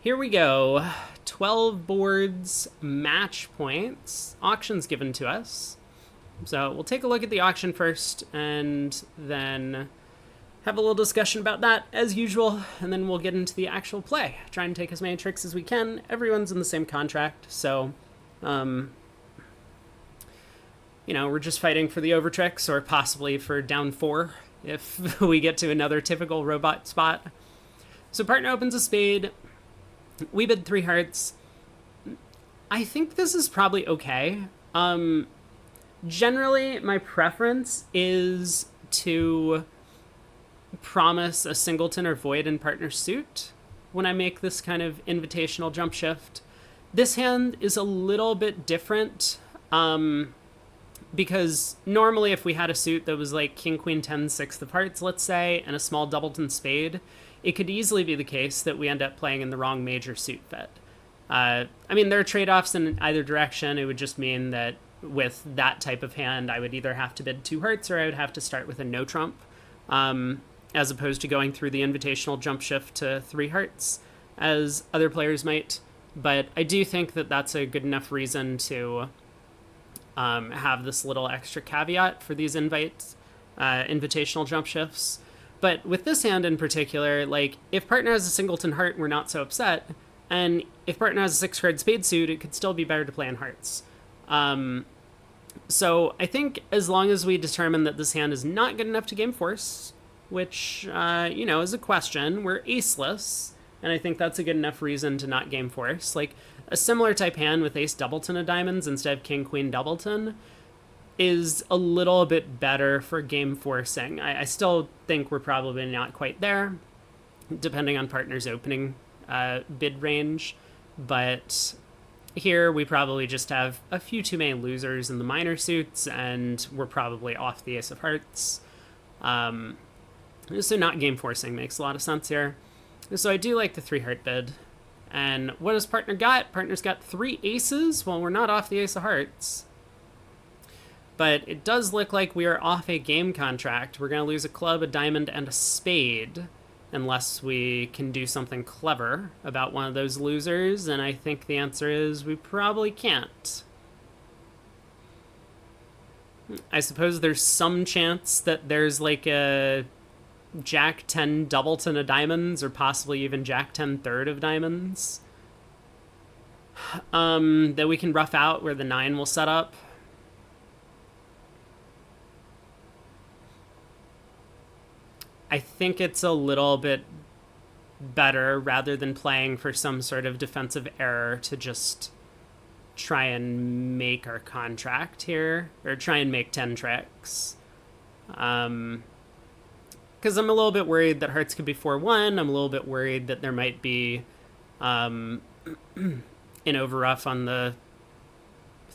Here we go. 12 boards, match points, auctions given to us. So we'll take a look at the auction first and then have a little discussion about that as usual, and then we'll get into the actual play. Try and take as many tricks as we can. Everyone's in the same contract, so we're just fighting for the over tricks or possibly for down 4 if we get to another typical robot spot. So partner opens a spade. We bid 3 hearts. I think this is probably okay. Generally, my preference is to promise a singleton or void in partner suit when I make this kind of invitational jump shift. This hand is a little bit different because normally if we had a suit that was like king, queen, 10, 6 of hearts, let's say, and a small doubleton spade, it could easily be the case that we end up playing in the wrong major suit fit. There are trade-offs in either direction. It would just mean that with that type of hand, I would either have to bid 2 hearts or I would have to start with a no trump, as opposed to going through the invitational jump shift to 3 hearts, as other players might. But I do think that that's a good enough reason to have this little extra caveat for these invitational jump shifts. But with this hand in particular, like, if partner has a singleton heart, we're not so upset. And if partner has a 6-card spade suit, it could still be better to play in hearts. So I think as long as we determine that this hand is not good enough to game force, which, is a question, we're aceless, and I think that's a good enough reason to not game force. Like, a similar type hand with ace doubleton of diamonds instead of king, queen, doubleton is a little bit better for game forcing. I still think we're probably not quite there, depending on partner's opening bid range. But here we probably just have a few too many losers in the minor suits, and we're probably off the ace of hearts. So not game forcing makes a lot of sense here. So I do like the 3-heart bid. And what does partner got? Partner's got 3 aces. Well, we're not off the ace of hearts. But it does look like we are off a game contract. We're going to lose a club, a diamond, and a spade, unless we can do something clever about one of those losers, and I think the answer is we probably can't. I suppose there's some chance that there's like a jack 10 doubleton of diamonds, or possibly even jack 10 third of diamonds, that we can rough out where the 9 will set up. I think it's a little bit better, rather than playing for some sort of defensive error, to just try and make our contract here, or try and make 10 tricks. Because I'm a little bit worried that hearts could be 4-1. I'm a little bit worried that there might be an overruff on the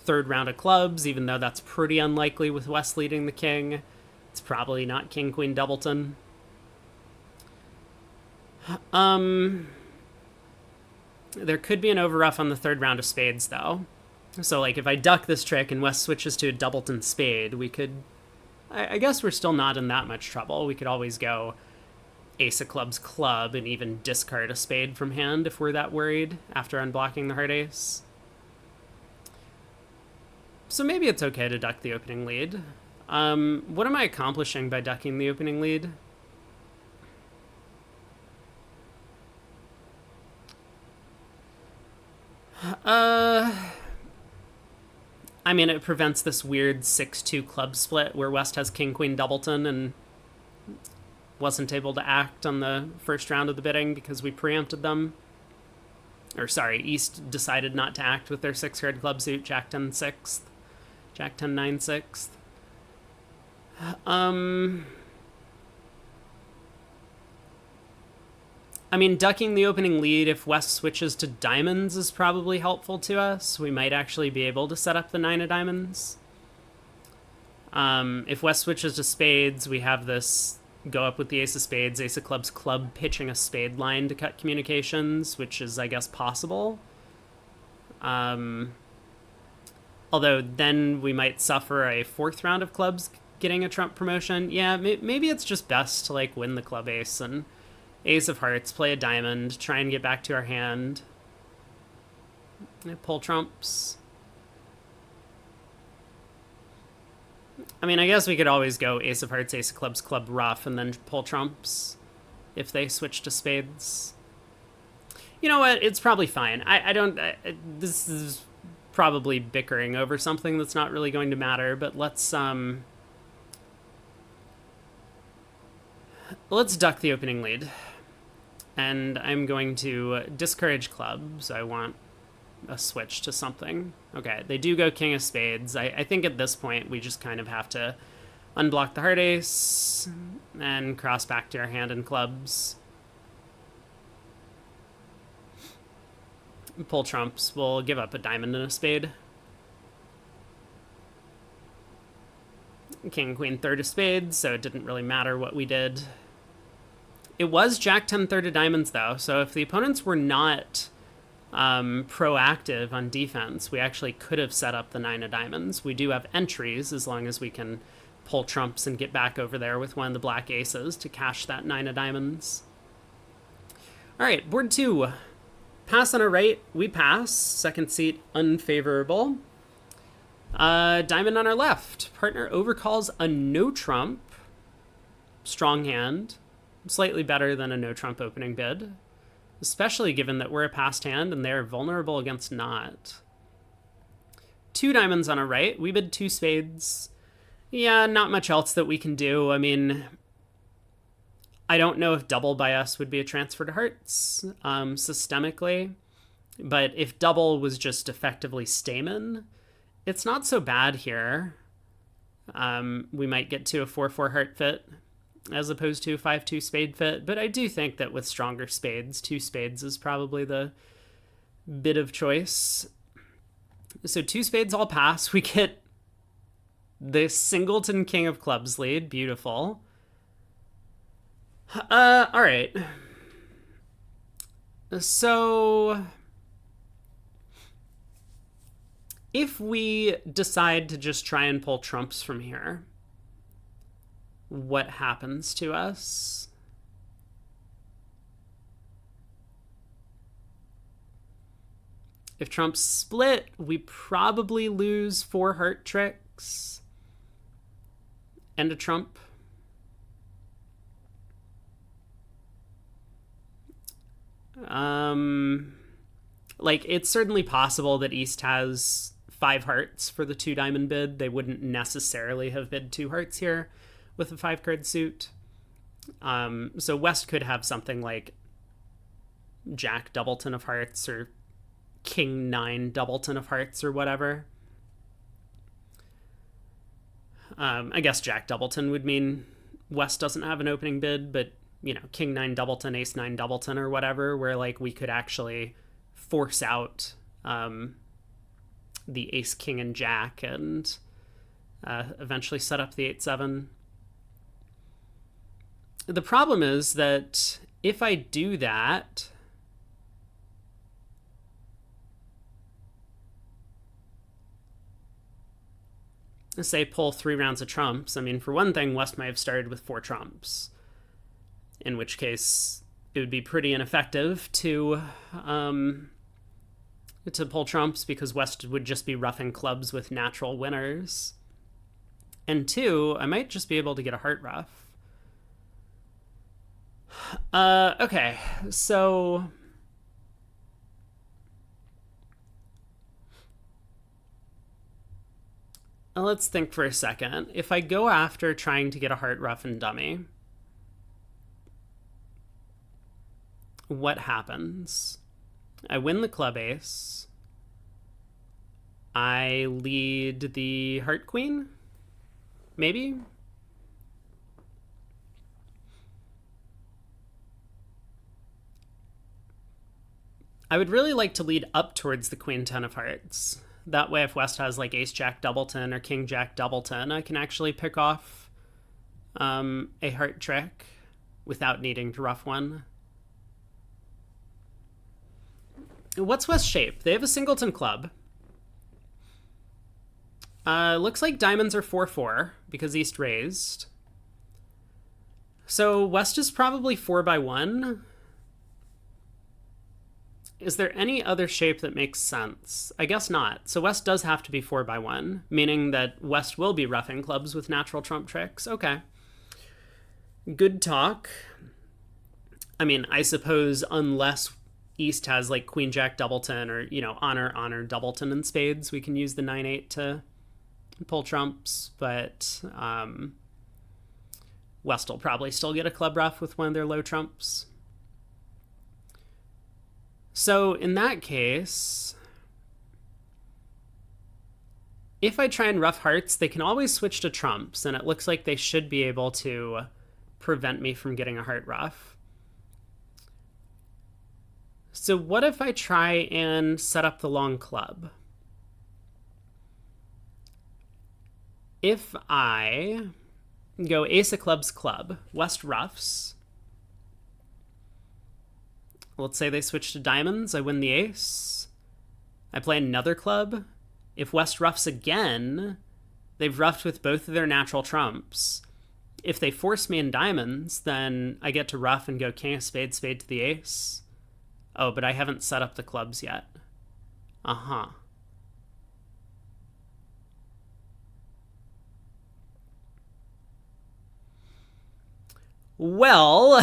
3rd round of clubs, even though that's pretty unlikely with West leading the king. It's probably not king, queen, doubleton. There could be an overruff on the 3rd round of spades, though. So, like, if I duck this trick and West switches to a doubleton spade, we could... I guess we're still not in that much trouble. We could always go ace of clubs club and even discard a spade from hand if we're that worried after unblocking the heart ace. So maybe it's okay to duck the opening lead. What am I accomplishing by ducking the opening lead? It prevents this weird 6-2 club split where West has king, queen, doubleton and wasn't able to act on the first round of the bidding because we preempted them. Or sorry, East decided not to act with their 6-card club suit, jack 10 6th, jack 10 9 6th. Ducking the opening lead if West switches to diamonds is probably helpful to us. We might actually be able to set up the 9 of diamonds. If West switches to spades, we have this go up with the ace of spades, ace of clubs club, pitching a spade line to cut communications, which is, I guess, possible. Although then we might suffer a 4th round of clubs getting a trump promotion. Yeah, maybe it's just best to, like, win the club ace and Ace of hearts, play a diamond, try and get back to our hand. Pull trumps. I mean, I guess we could always go ace of hearts, ace of clubs, club rough, and then pull trumps if they switch to spades. You know what? It's probably fine. I don't... this is probably bickering over something that's not really going to matter, but let's duck the opening lead. And I'm going to discourage clubs. I want a switch to something. Okay, they do go king of spades. I think at this point we just kind of have to unblock the heart ace and cross back to our hand in clubs. Pull trumps. We'll give up a diamond and a spade. King, queen, third of spades, so it didn't really matter what we did. It was jack 10 third of diamonds, though, so if the opponents were not proactive on defense, we actually could have set up the 9 of diamonds. We do have entries as long as we can pull trumps and get back over there with one of the black aces to cash that 9 of diamonds. All right, board 2. Pass on our right, we pass. Second seat, unfavorable. Diamond on our left. Partner overcalls a no trump. Strong hand. Slightly better than a no trump opening bid. Especially given that we're a passed hand and they're vulnerable against not. 2 diamonds on our right. We bid 2 spades. Yeah, not much else that we can do. I mean, I don't know if double by us would be a transfer to hearts systemically. But if double was just effectively Stamen, it's not so bad here. We might get to a 4-4 heart fit as opposed to a 5-2 spade fit. But I do think that with stronger spades, 2 spades is probably the bit of choice. So 2 spades all pass. We get the singleton king of clubs lead. Beautiful. All right. So if we decide to just try and pull trumps from here, what happens to us? If trumps split, we probably lose 4 heart tricks and a trump. Like, it's certainly possible that East has 5 hearts for the 2 diamond bid. They wouldn't necessarily have bid 2 hearts here with a 5 card suit. So West could have something like Jack doubleton of hearts or King 9 doubleton of hearts or whatever. I guess Jack doubleton would mean West doesn't have an opening bid, but you know, King 9 doubleton, Ace 9 doubleton or whatever, where like we could actually force out the Ace, King, and Jack and eventually set up the 8-7. The problem is that if I do that, say pull 3 rounds of trumps, I mean, for one thing, West might have started with 4 trumps, in which case it would be pretty ineffective to pull trumps because West would just be roughing clubs with natural winners. And 2, I might just be able to get a heart rough. Okay, so let's think for a second. If I go after trying to get a heart rough and dummy, what happens? I win the club ace. I lead the heart queen, maybe? I would really like to lead up towards the queen 10 of hearts. That way, if West has like Ace Jack doubleton or King Jack doubleton, I can actually pick off a heart trick without needing to rough one. What's West's shape? They have a singleton club. Looks like diamonds are 4-4 because East raised. So West is probably 4 by 1. Is there any other shape that makes sense? I guess not. So West does have to be 4 by 1, meaning that West will be roughing clubs with natural trump tricks. Okay. Good talk. I mean, I suppose unless East has like Queen Jack Doubleton or, honor Doubleton and spades, we can use the 9-8 to pull trumps, but West will probably still get a club rough with one of their low trumps. So in that case, if I try and rough hearts, they can always switch to trumps, and it looks like they should be able to prevent me from getting a heart rough. So what if I try and set up the long club? If I go ace of clubs club, West roughs. Let's say they switch to diamonds, I win the ace. I play another club. If West roughs again, they've roughed with both of their natural trumps. If they force me in diamonds, then I get to rough and go king of spades, spade to the ace. Oh, but I haven't set up the clubs yet. Uh-huh. Well,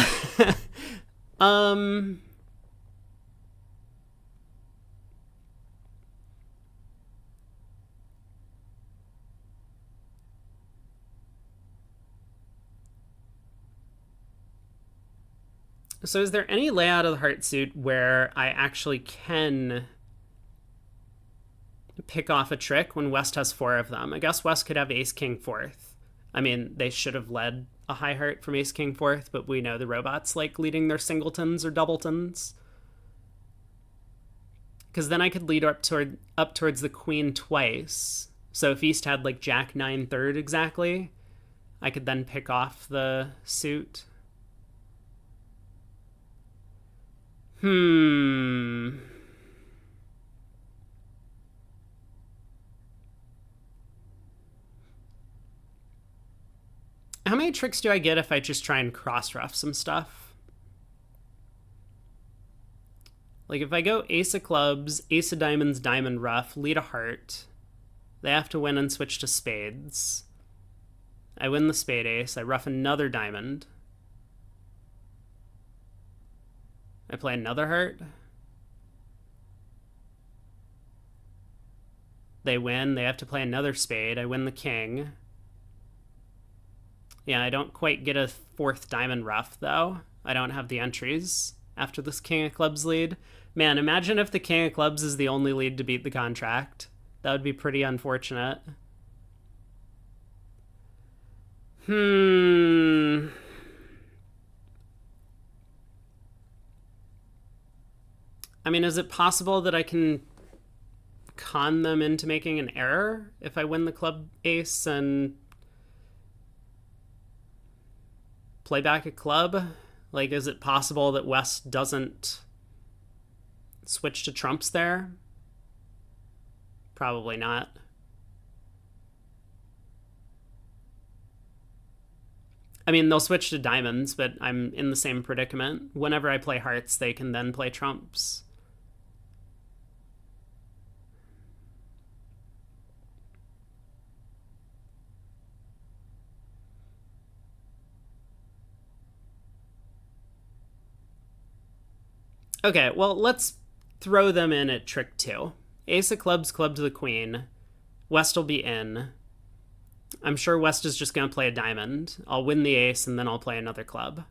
so is there any layout of the heart suit where I actually can pick off a trick when West has 4 of them? I guess West could have ace king fourth. I mean, they should have led a high heart from ace king fourth, but we know the robots like leading their singletons or doubletons. Because then I could lead up towards the queen twice. So if East had like jack 9 third exactly, I could then pick off the suit. How many tricks do I get if I just try and cross rough some stuff? Like if I go ace of clubs, ace of diamonds, diamond rough, lead a heart, they have to win and switch to spades. I win the spade ace, I rough another diamond. I play another heart. They win, they have to play another spade, I win the king. Yeah, I don't quite get a 4th diamond rough, though. I don't have the entries after this king of clubs lead. Man, imagine if the king of clubs is the only lead to beat the contract. That would be pretty unfortunate. I mean, is it possible that I can con them into making an error if I win the club ace and play back a club? Like, is it possible that West doesn't switch to trumps there? Probably not. I mean, they'll switch to diamonds, but I'm in the same predicament. Whenever I play hearts, they can then play trumps. Okay, well, let's throw them in at trick 2. Ace of clubs, club to the queen. West will be in. I'm sure West is just going to play a diamond. I'll win the ace, and then I'll play another club.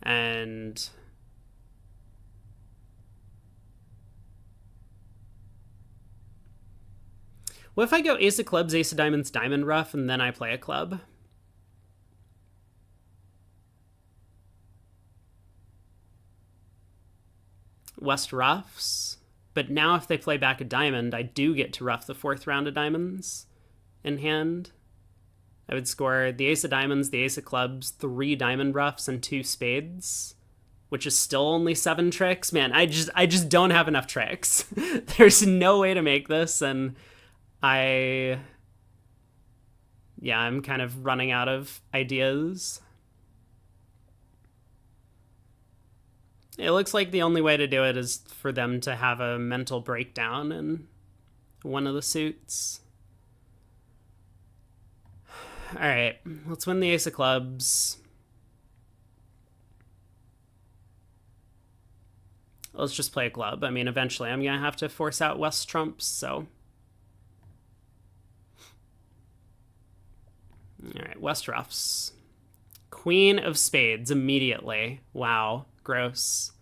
And what if I go ace of clubs, ace of diamonds, diamond rough, and then I play a club? West roughs. But now if they play back a diamond, I do get to rough the 4th round of diamonds in hand. I would score the ace of diamonds, the ace of clubs, 3 diamond roughs, and 2 spades, which is still only 7 tricks. Man, I just don't have enough tricks. There's no way to make this, and I'm kind of running out of ideas. It looks like the only way to do it is for them to have a mental breakdown in one of the suits. All right, let's win the ace of clubs. Let's just play a club. I mean, eventually I'm going to have to force out West trumps, so. All right, West ruffs. Queen of spades immediately. Wow, gross.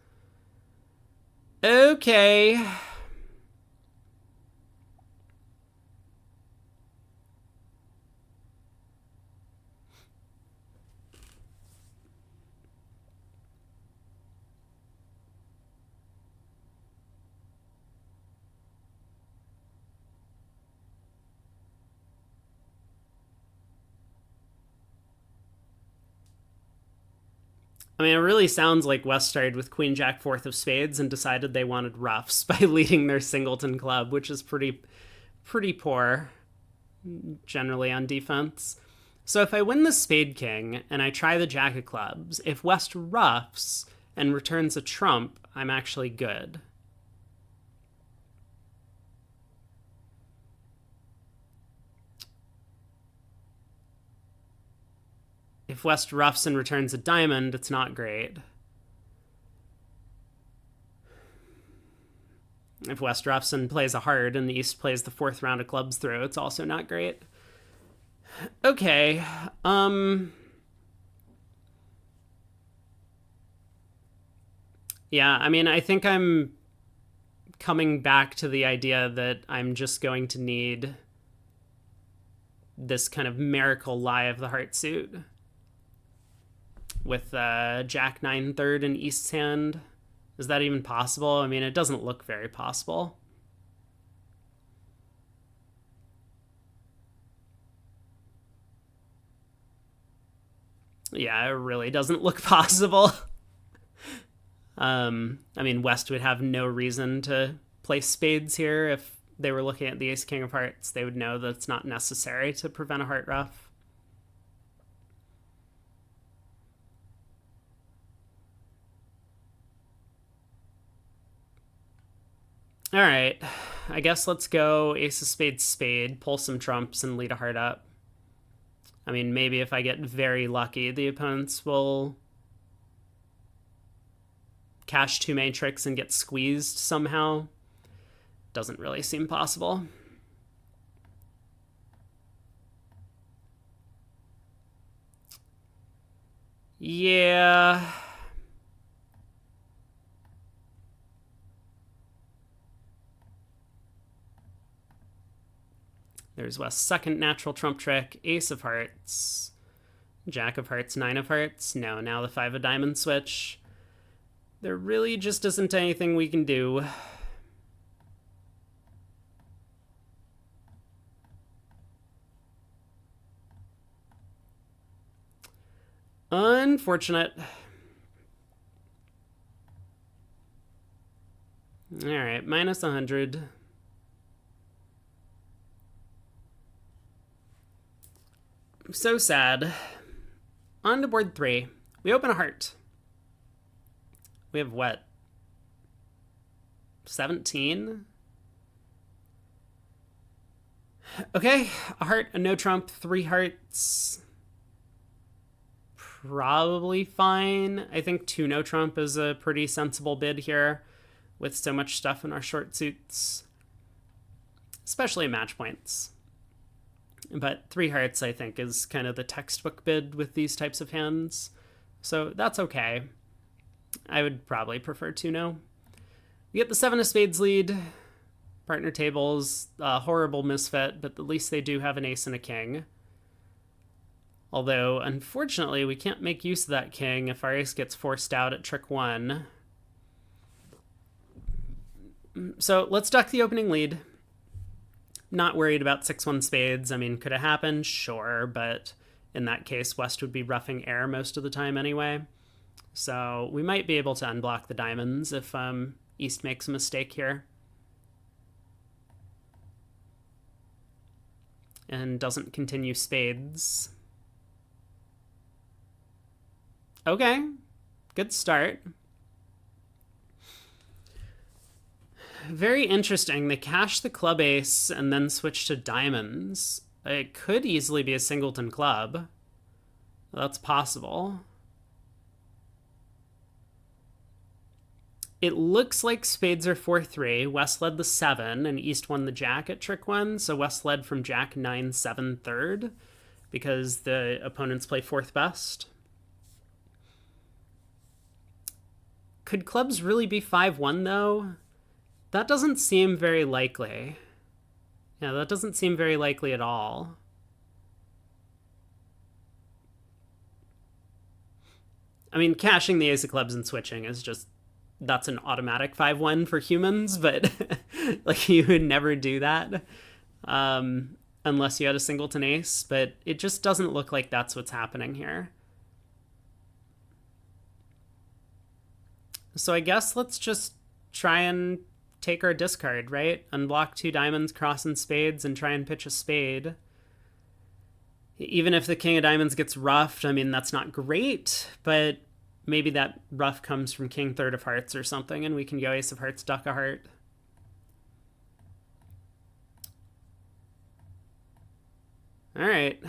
Okay. I mean, it really sounds like West started with Queen Jack fourth of spades and decided they wanted ruffs by leading their singleton club, which is pretty poor generally on defense. So if I win the spade king and I try the jack of clubs, if West ruffs and returns a trump, I'm actually good. If West ruffs and returns a diamond, it's not great. If West ruffs and plays a heart and the East plays the fourth round of clubs through, it's also not great. Okay. Yeah, I mean, I think I'm coming back to the idea that I'm just going to need this kind of miracle lie of the heart suit with Jack 9 third in East's hand. Is that even possible? I mean, it doesn't look very possible. Yeah, it really doesn't look possible. I mean, West would have no reason to play spades here. If they were looking at the ace king of hearts, they would know that it's not necessary to prevent a heart ruff. All right, I guess let's go ace of spades spade, pull some trumps, and lead a heart up. I mean, maybe if I get very lucky, the opponents will cash two main tricks and get squeezed somehow. Doesn't really seem possible. Yeah. There's West's second natural trump trick, ace of hearts, jack of hearts, nine of hearts. No, now the five of diamonds switch. There really just isn't anything we can do. Unfortunate. All right, minus 100. So sad. On to board 3. We open a heart. We have what? 17? Okay, a heart, a no trump, 3 hearts. Probably fine. I think 2 no trump is a pretty sensible bid here with so much stuff in our short suits, especially match points. But 3 hearts, I think, is kind of the textbook bid with these types of hands. So that's okay. I would probably prefer 2 no. We get the 7 of spades lead. Partner tables, a horrible misfit, but at least they do have an ace and a king. Although, unfortunately, we can't make use of that king if our ace gets forced out at trick 1. So let's duck the opening lead. Not worried about 6-1 spades. I mean, could it happen? Sure, but in that case, West would be roughing air most of the time anyway. So we might be able to unblock the diamonds if East makes a mistake here. And doesn't continue spades. Okay, good start. Very interesting. They cash the club ace and then switch to diamonds. It could easily be a singleton club. That's possible. It looks like spades are 4-3. West led the 7, and East won the jack at trick 1. So West led from jack 9-7 third because the opponents play 4th best. Could clubs really be 5-1 though? That doesn't seem very likely. Yeah, that doesn't seem very likely at all. I mean, cashing the ace of clubs and switching is just, that's an automatic 5-1 for humans, but like you would never do that unless you had a singleton ace, but it just doesn't look like that's what's happening here. So I guess let's just try and take our discard, right? Unblock 2 diamonds, cross and spades, and try and pitch a spade. Even if the king of diamonds gets ruffed, I mean, that's not great, but maybe that ruff comes from king third of hearts or something, and we can go ace of hearts, duck a heart. All right.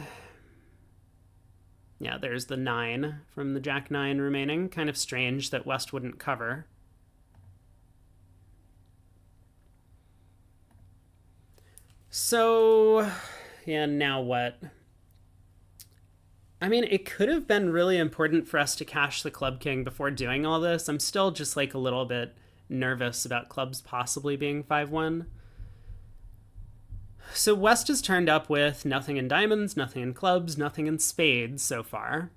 Yeah, there's the 9 from the jack 9 remaining. Kind of strange that West wouldn't cover. So, yeah, now what? I mean, it could have been really important for us to cash the club king before doing all this. I'm still just like a little bit nervous about clubs possibly being 5-1. So West has turned up with nothing in diamonds, nothing in clubs, nothing in spades so far,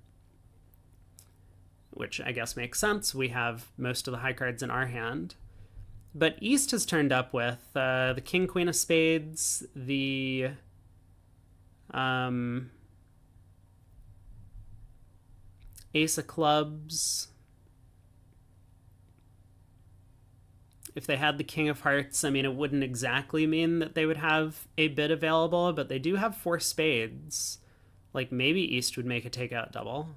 which I guess makes sense. We have most of the high cards in our hand. But East has turned up with the king, queen of spades, the ace of clubs. If they had the king of hearts, I mean, it wouldn't exactly mean that they would have a bid available, but they do have 4 spades. Like, maybe East would make a takeout double.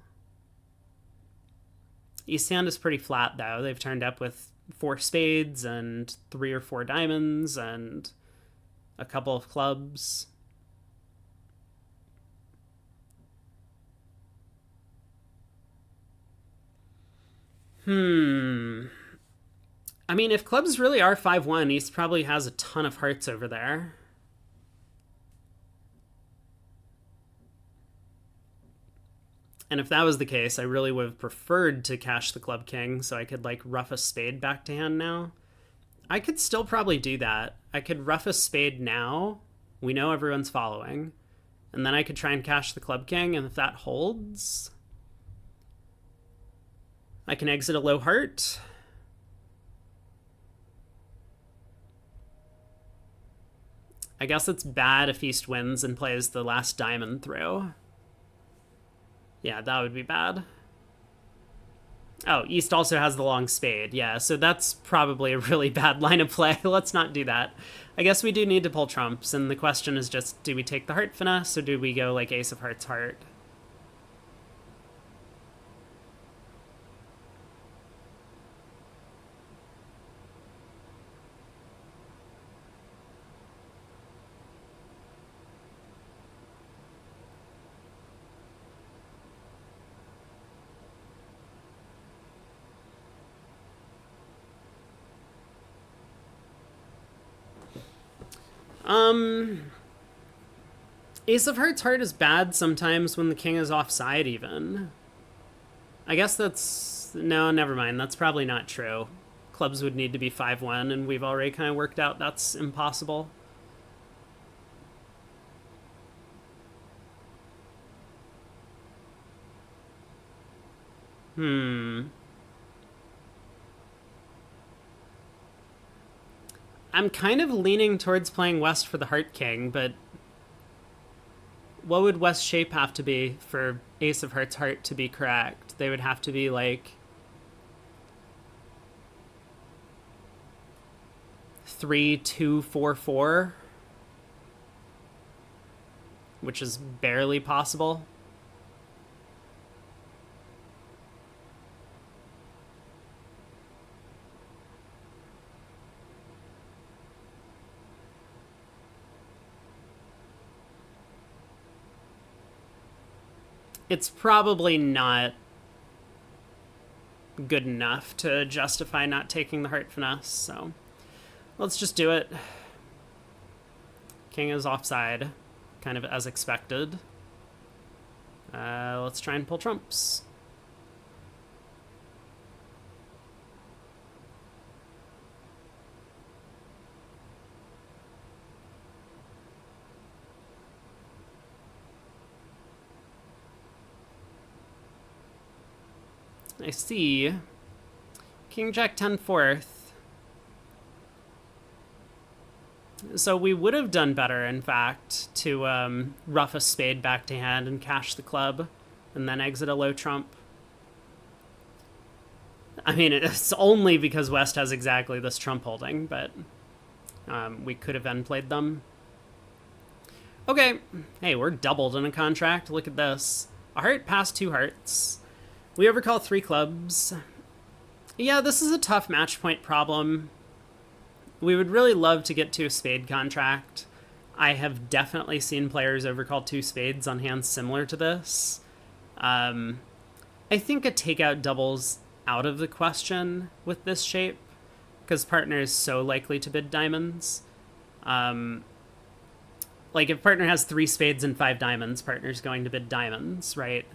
East hand is pretty flat, though. They've turned up with 4 spades and 3 or 4 diamonds and a couple of clubs. I mean, if clubs really are 5-1, East probably has a ton of hearts over there. And if that was the case, I really would have preferred to cash the club king so I could, like, ruff a spade back to hand now. I could still probably do that. I could ruff a spade now. We know everyone's following. And then I could try and cash the club king, and if that holds, I can exit a low heart. I guess it's bad if East wins and plays the last diamond through. Yeah, that would be bad. Oh, East also has the long spade. Yeah, so that's probably a really bad line of play. Let's not do that. I guess we do need to pull trumps, and the question is just, do we take the heart finesse, or do we go like ace of hearts heart? Ace of hearts heart is bad sometimes when the king is offside even. I guess that's... no, never mind. That's probably not true. Clubs would need to be 5-1, and we've already kind of worked out that's impossible. I'm kind of leaning towards playing West for the Heart King, but what would West shape have to be for Ace of Hearts Heart to be correct? They would have to be like 3-2-4-4, which is barely possible. it's probably not good enough to justify not taking the heart finesse, so let's just do it. King is offside, kind of as expected. Let's try and pull trumps. I see. King Jack 10 fourth. So we would have done better, in fact, to rough a spade back to hand and cash the club, and then exit a low trump. I mean, it's only because West has exactly this trump holding, but we could have then played them. Okay, hey, we're doubled in a contract. Look at this. A heart past 2 hearts. We overcall 3 clubs. Yeah, this is a tough match point problem. We would really love to get to a spade contract. I have definitely seen players overcall 2 spades on hands similar to this. I think a takeout double's out of the question with this shape, because partner is so likely to bid diamonds. Like, if partner has 3 spades and 5 diamonds, partner's going to bid diamonds, right?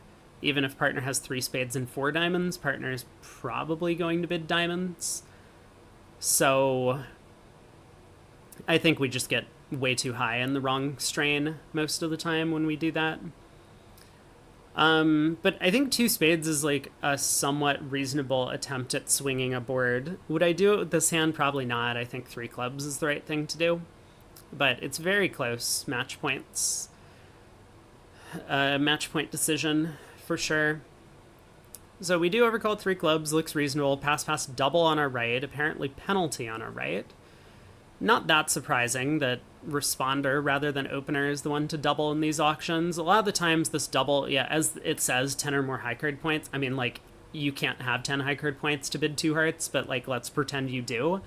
Even if partner has 3 spades and 4 diamonds, partner's probably going to bid diamonds. So I think we just get way too high in the wrong strain most of the time when we do that. But I think 2 spades is like a somewhat reasonable attempt at swinging a board. Would I do it with this hand? Probably not. I think 3 clubs is the right thing to do. But it's very close match points. Match point decision for sure. So we do overcall 3 clubs, looks reasonable. Pass double on our right, apparently penalty on our right. Not that surprising that responder rather than opener is the one to double in these auctions. A lot of the times this double, yeah, as it says, 10 or more high card points. I mean, like, you can't have 10 high card points to bid 2 hearts, but like, let's pretend you do.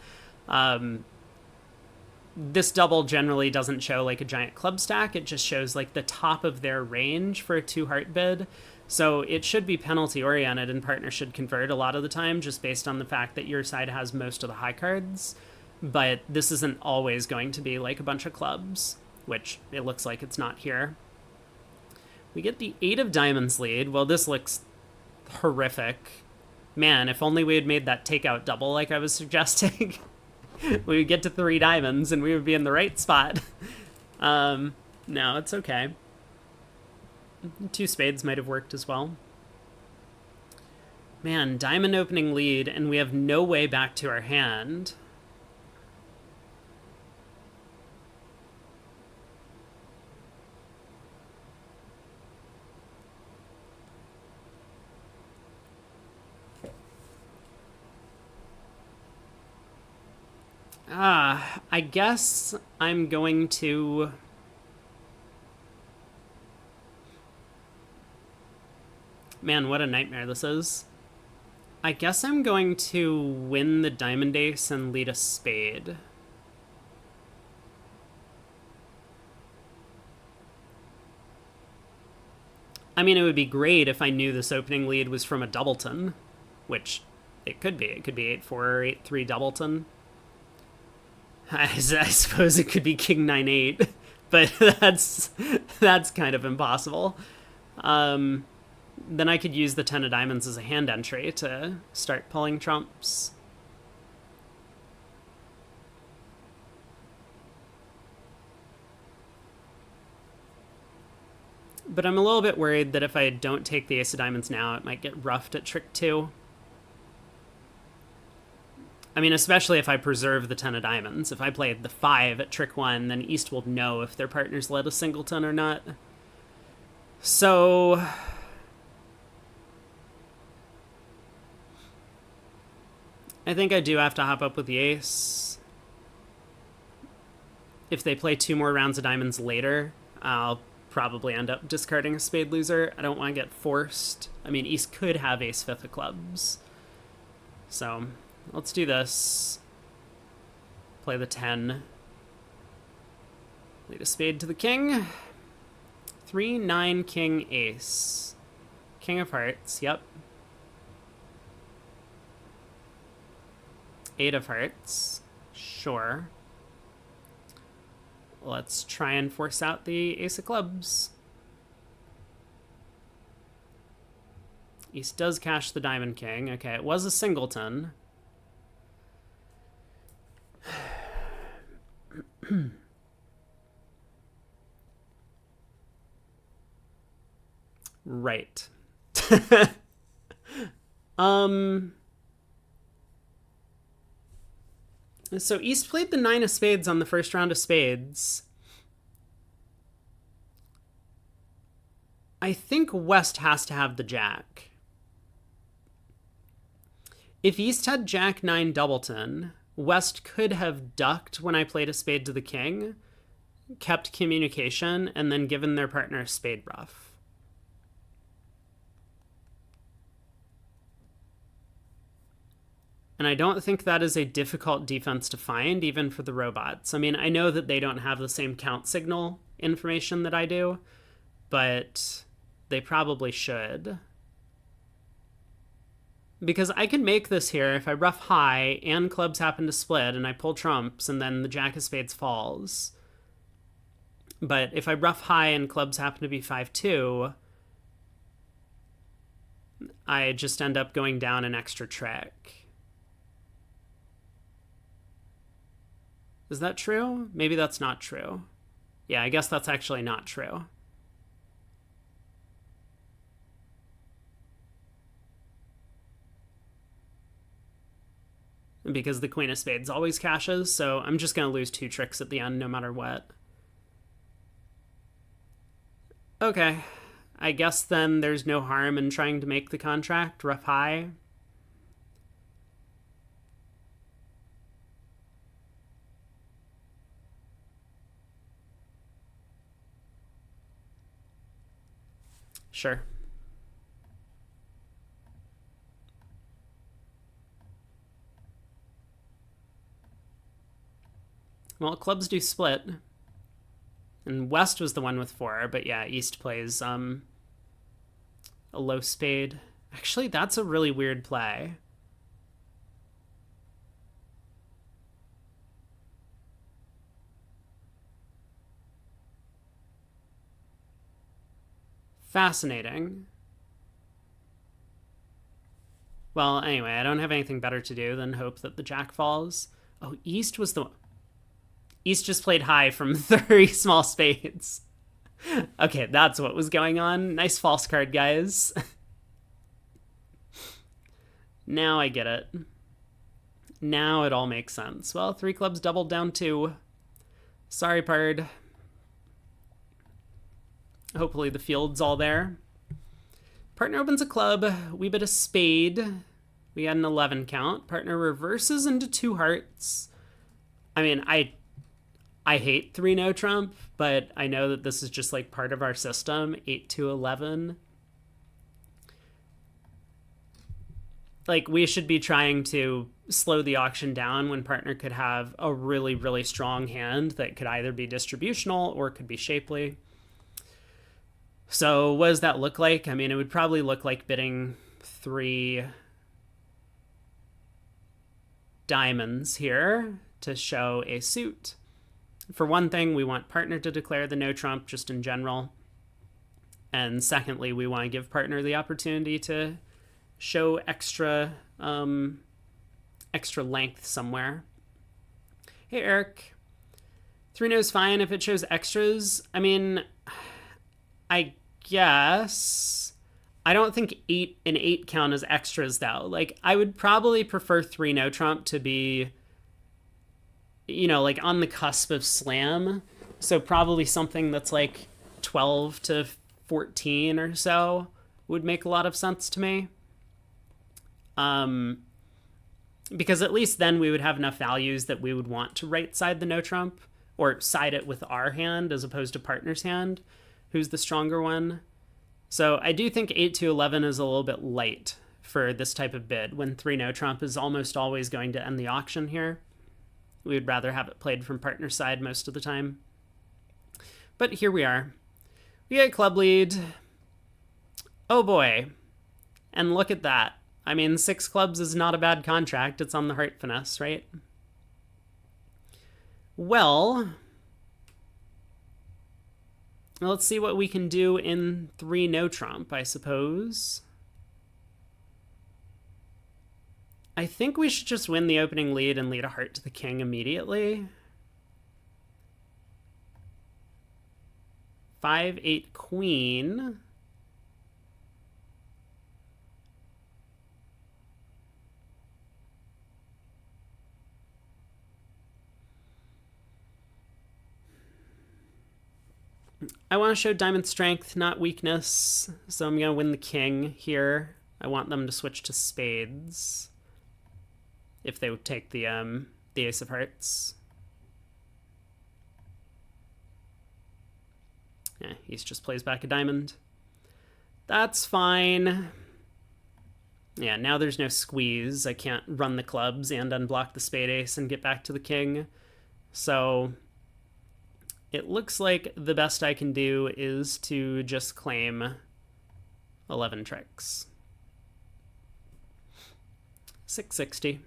This double generally doesn't show like a giant club stack. It just shows like the top of their range for a 2 heart bid. So it should be penalty oriented, and partner should convert a lot of the time just based on the fact that your side has most of the high cards. But this isn't always going to be like a bunch of clubs, which it looks like it's not here. We get the 8 of diamonds lead. Well, this looks horrific. Man, if only we had made that takeout double like I was suggesting. We would get to 3 diamonds and we would be in the right spot. No, it's okay. 2 spades might have worked as well. Man, diamond opening lead, and we have no way back to our hand. I guess I'm going to... Man, what a nightmare this is. I guess I'm going to win the diamond ace and lead a spade. I mean, it would be great if I knew this opening lead was from a doubleton, which it could be. It could be 8-4 or 8-3 doubleton. I suppose it could be king 9-8, but that's kind of impossible. Then I could use the 10 of diamonds as a hand entry to start pulling trumps. But I'm a little bit worried that if I don't take the ace of diamonds now, it might get roughed at trick 2. I mean, especially if I preserve the 10 of diamonds. If I played the 5 at trick 1, then East will know if their partner's led a singleton or not. So... I think I do have to hop up with the ace. If they play 2 more rounds of diamonds later, I'll probably end up discarding a spade loser. I don't want to get forced. I mean, East could have ace-5 of clubs. So... let's do this. Play the 10. Lead a spade to the king. 3, 9, king, ace. King of hearts, yep. 8 of hearts, sure. Let's try and force out the ace of clubs. East does cash the diamond king. Okay, it was a singleton. Right. So East played the 9 of spades on the first round of spades. I think West has to have the jack. If East had Jack 9 doubleton, West could have ducked when I played a spade to the king, kept communication, and then given their partner a spade bluff. And I don't think that is a difficult defense to find, even for the robots. I mean, I know that they don't have the same count signal information that I do, but they probably should. Because I can make this here if I ruff high and clubs happen to split and I pull trumps and then the jack of spades falls. But if I ruff high and clubs happen to be 5-2, I just end up going down an extra trick. Is that true? Maybe that's not true. Yeah, I guess that's actually not true. Because the queen of spades always cashes, so I'm just going to lose 2 tricks at the end no matter what. Okay, I guess then there's no harm in trying to make the contract ruff high. Sure. Well, clubs do split. And West was the one with 4, but yeah, East plays a low spade. Actually, that's a really weird play. Fascinating. Well, anyway, I don't have anything better to do than hope that the jack falls. Oh, East was the one. East just played high from 30 small spades. Okay, that's what was going on. Nice false card, guys. Now I get it. Now it all makes sense. Well, 3 clubs doubled down 2. Sorry, Pard. Hopefully the field's all there. Partner opens a club. We bet a spade. We had an 11 count. Partner reverses into 2 hearts. I mean, I hate 3 no trump, but I know that this is just like part of our system. 8-11. Like, we should be trying to slow the auction down when partner could have a really, really strong hand that could either be distributional or could be shapely. So what does that look like? I mean, it would probably look like bidding 3 diamonds here to show a suit. For one thing, we want partner to declare the no trump just in general. And secondly, we want to give partner the opportunity to show extra length somewhere. Hey, Eric. 3 no's fine if it shows extras. I mean, I guess. I don't think an 8 count is extras, though. Like, I would probably prefer 3 no trump to be, you know, like on the cusp of slam. So probably something that's like 12 to 14 or so would make a lot of sense to me. Because at least then we would have enough values that we would want to right side the no trump or side it with our hand as opposed to partner's hand, who's the stronger one. So I do think 8-11 is a little bit light for this type of bid when 3 no trump is almost always going to end the auction here. We would rather have it played from partner side most of the time. But here we are. We get club lead. Oh boy. And look at that. I mean, 6 clubs is not a bad contract. It's on the heart finesse, right? Well, let's see what we can do in 3 no trump, I suppose. I think we should just win the opening lead and lead a heart to the king immediately. 5-8 queen. I want to show diamond strength, not weakness. So I'm going to win the king here. I want them to switch to spades if they would take the ace of hearts. Yeah, he just plays back a diamond. That's fine. Yeah, now there's no squeeze. I can't run the clubs and unblock the spade ace and get back to the king. So it looks like the best I can do is to just claim 11 tricks. 660.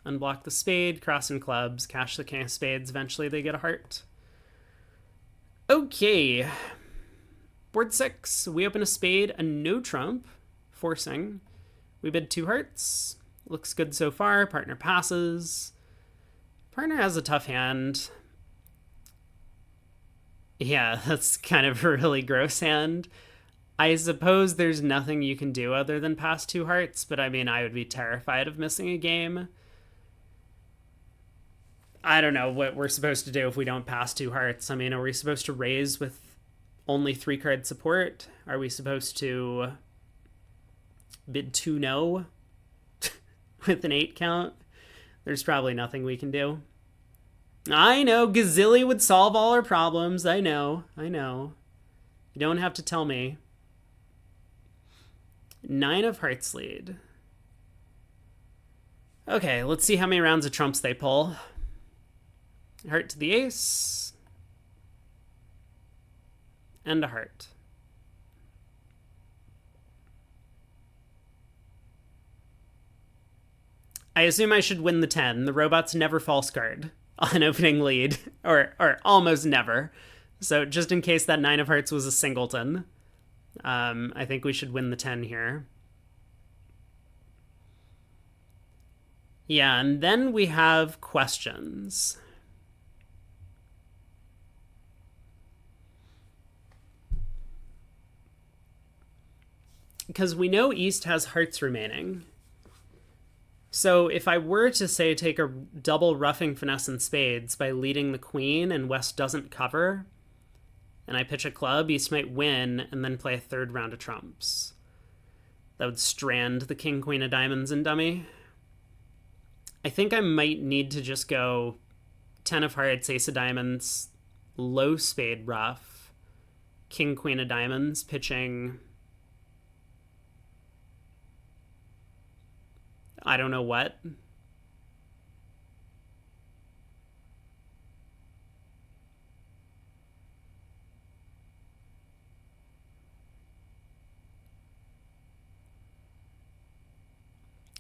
Unblock the spade, crossing clubs, cash the king of spades. Eventually they get a heart. Okay. Board 6. We open a spade, a no trump, forcing. We bid 2 hearts. Looks good so far. Partner passes. Partner has a tough hand. Yeah, that's kind of a really gross hand. I suppose there's nothing you can do other than pass 2 hearts, but I mean, I would be terrified of missing a game. I don't know what we're supposed to do if we don't pass 2 hearts. I mean, are we supposed to raise with only 3-card support? Are we supposed to bid 2 no with an 8 count? There's probably nothing we can do. I know, Gazilli would solve all our problems. I know. You don't have to tell me. 9 of hearts lead. Okay, let's see how many rounds of trumps they pull. Heart to the ace. And a heart. I assume I should win the 10. The robots never false guard on opening lead, or almost never. So just in case that 9 of hearts was a singleton, I think we should win the 10 here. Yeah, and then we have questions. Because we know East has hearts remaining. So if I were to, say, take a double roughing finesse and spades by leading the queen and West doesn't cover, and I pitch a club, East might win and then play a 3rd round of trumps. That would strand the king, queen of diamonds in dummy. I think I might need to just go 10 of hearts, ace of diamonds, low spade rough, king, queen of diamonds, pitching I don't know what.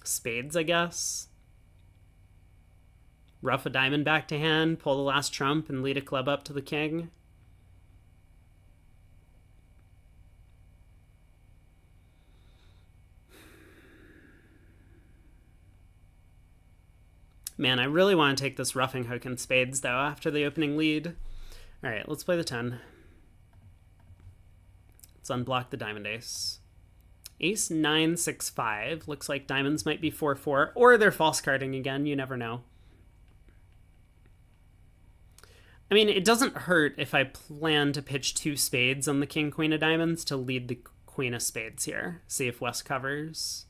Spades, I guess. Rough a diamond back to hand, pull the last trump, and lead a club up to the king. Man, I really want to take this roughing hook and spades, though, after the opening lead. All right, let's play the 10. Let's unblock the diamond ace. Ace 9, 6, 5. Looks like diamonds might be 4, 4, or they're false carding again. You never know. I mean, it doesn't hurt if I plan to pitch 2 spades on the king, queen of diamonds to lead the queen of spades here. See if West covers.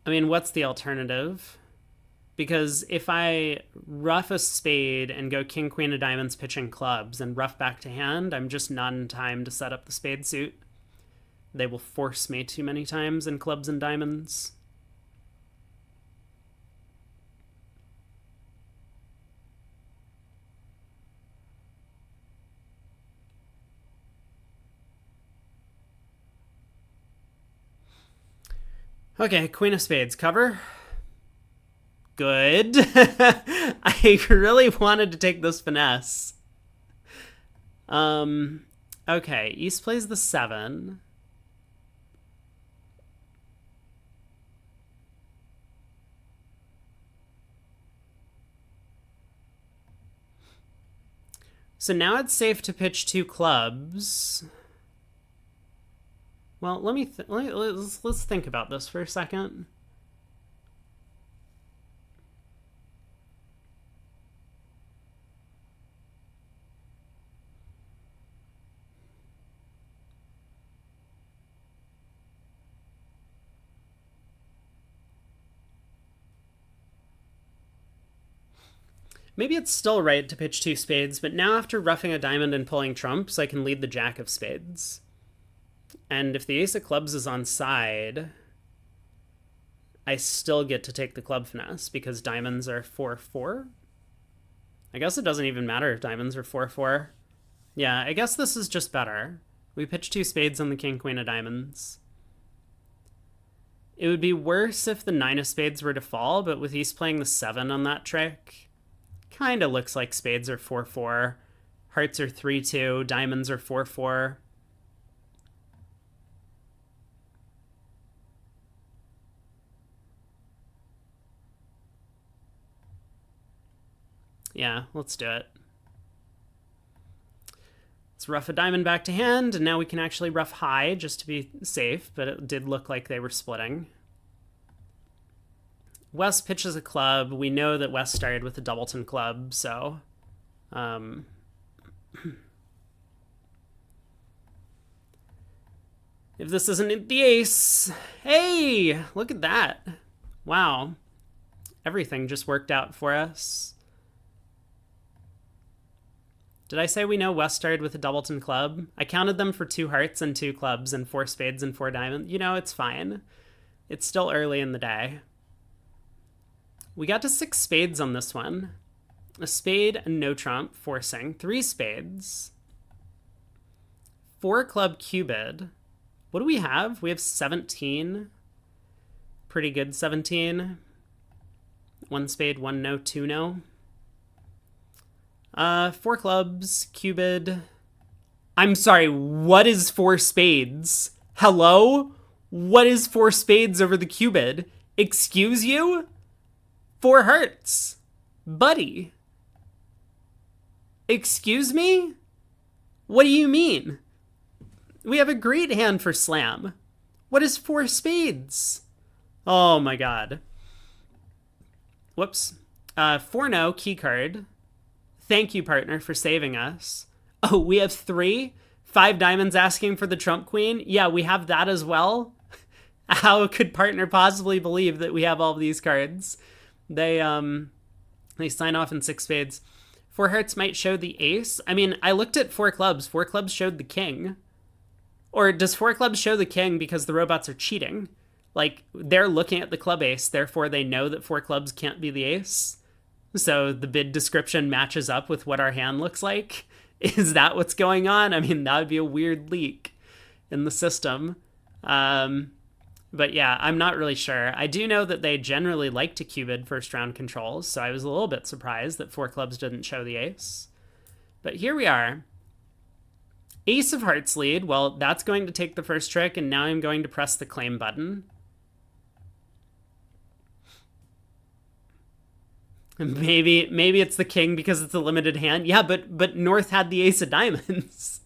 I mean, what's the alternative? Because if I ruff a spade and go king, queen of diamonds, pitching clubs, and ruff back to hand, I'm just not in time to set up the spade suit. They will force me too many times in clubs and diamonds. Okay, queen of spades, cover. Good. I really wanted to take this finesse. Okay, East plays the 7. So now it's safe to pitch 2 clubs. Well, let's think about this for a second. Maybe it's still right to pitch 2 spades, but now after roughing a diamond and pulling trumps, I can lead the jack of spades. And if the ace of clubs is on side, I still get to take the club finesse because diamonds are 4-4. I guess it doesn't even matter if diamonds are 4-4. Yeah, I guess this is just better. We pitch 2 spades on the king, queen of diamonds. It would be worse if the 9 of spades were to fall, but with East playing the 7 on that trick, kind of looks like spades are 4-4. Hearts are 3-2. Diamonds are 4-4. Yeah, let's do it. Let's rough a diamond back to hand, and now we can actually rough high just to be safe, but it did look like they were splitting. West pitches a club. We know that West started with a doubleton club, so... if this isn't the ace... Hey! Look at that. Wow. Everything just worked out for us. Did I say we know West started with a doubleton club? I counted them for 2 hearts and 2 clubs and 4 spades and 4 diamonds. You know, it's fine. It's still early in the day. We got to 6 spades on this one. A spade and no trump, forcing. 3 spades. 4 club cubed. What do we have? We have 17. Pretty good 17. 1 spade, 1 no, 2 no. 4 clubs, cubed. I'm sorry, what is 4 spades? Hello? What is 4 spades over the cubed? Excuse you? 4 hearts. Buddy. Excuse me? What do you mean? We have a great hand for slam. What is 4 spades? Oh my god. Whoops. 4 no, key card. Thank you, partner, for saving us. Oh, we have 3? 5 diamonds asking for the trump queen? Yeah, we have that as well. How could partner possibly believe that we have all of these cards? They sign off in 6 spades. 4 hearts might show the ace. I mean, I looked at 4 clubs. 4 clubs showed the king. Or does 4 clubs show the king because the robots are cheating? Like, they're looking at the club ace, therefore they know that 4 clubs can't be the ace. So the bid description matches up with what our hand looks like. Is that what's going on? I mean, that would be a weird leak in the system. But yeah, I'm not really sure. I do know that they generally like to cubed first round controls, so I was a little bit surprised that 4 clubs didn't show the ace. But here we are. Ace of hearts lead. Well, that's going to take the first trick, and now I'm going to press the claim button. Maybe it's the king because it's a limited hand. Yeah, but North had the ace of diamonds.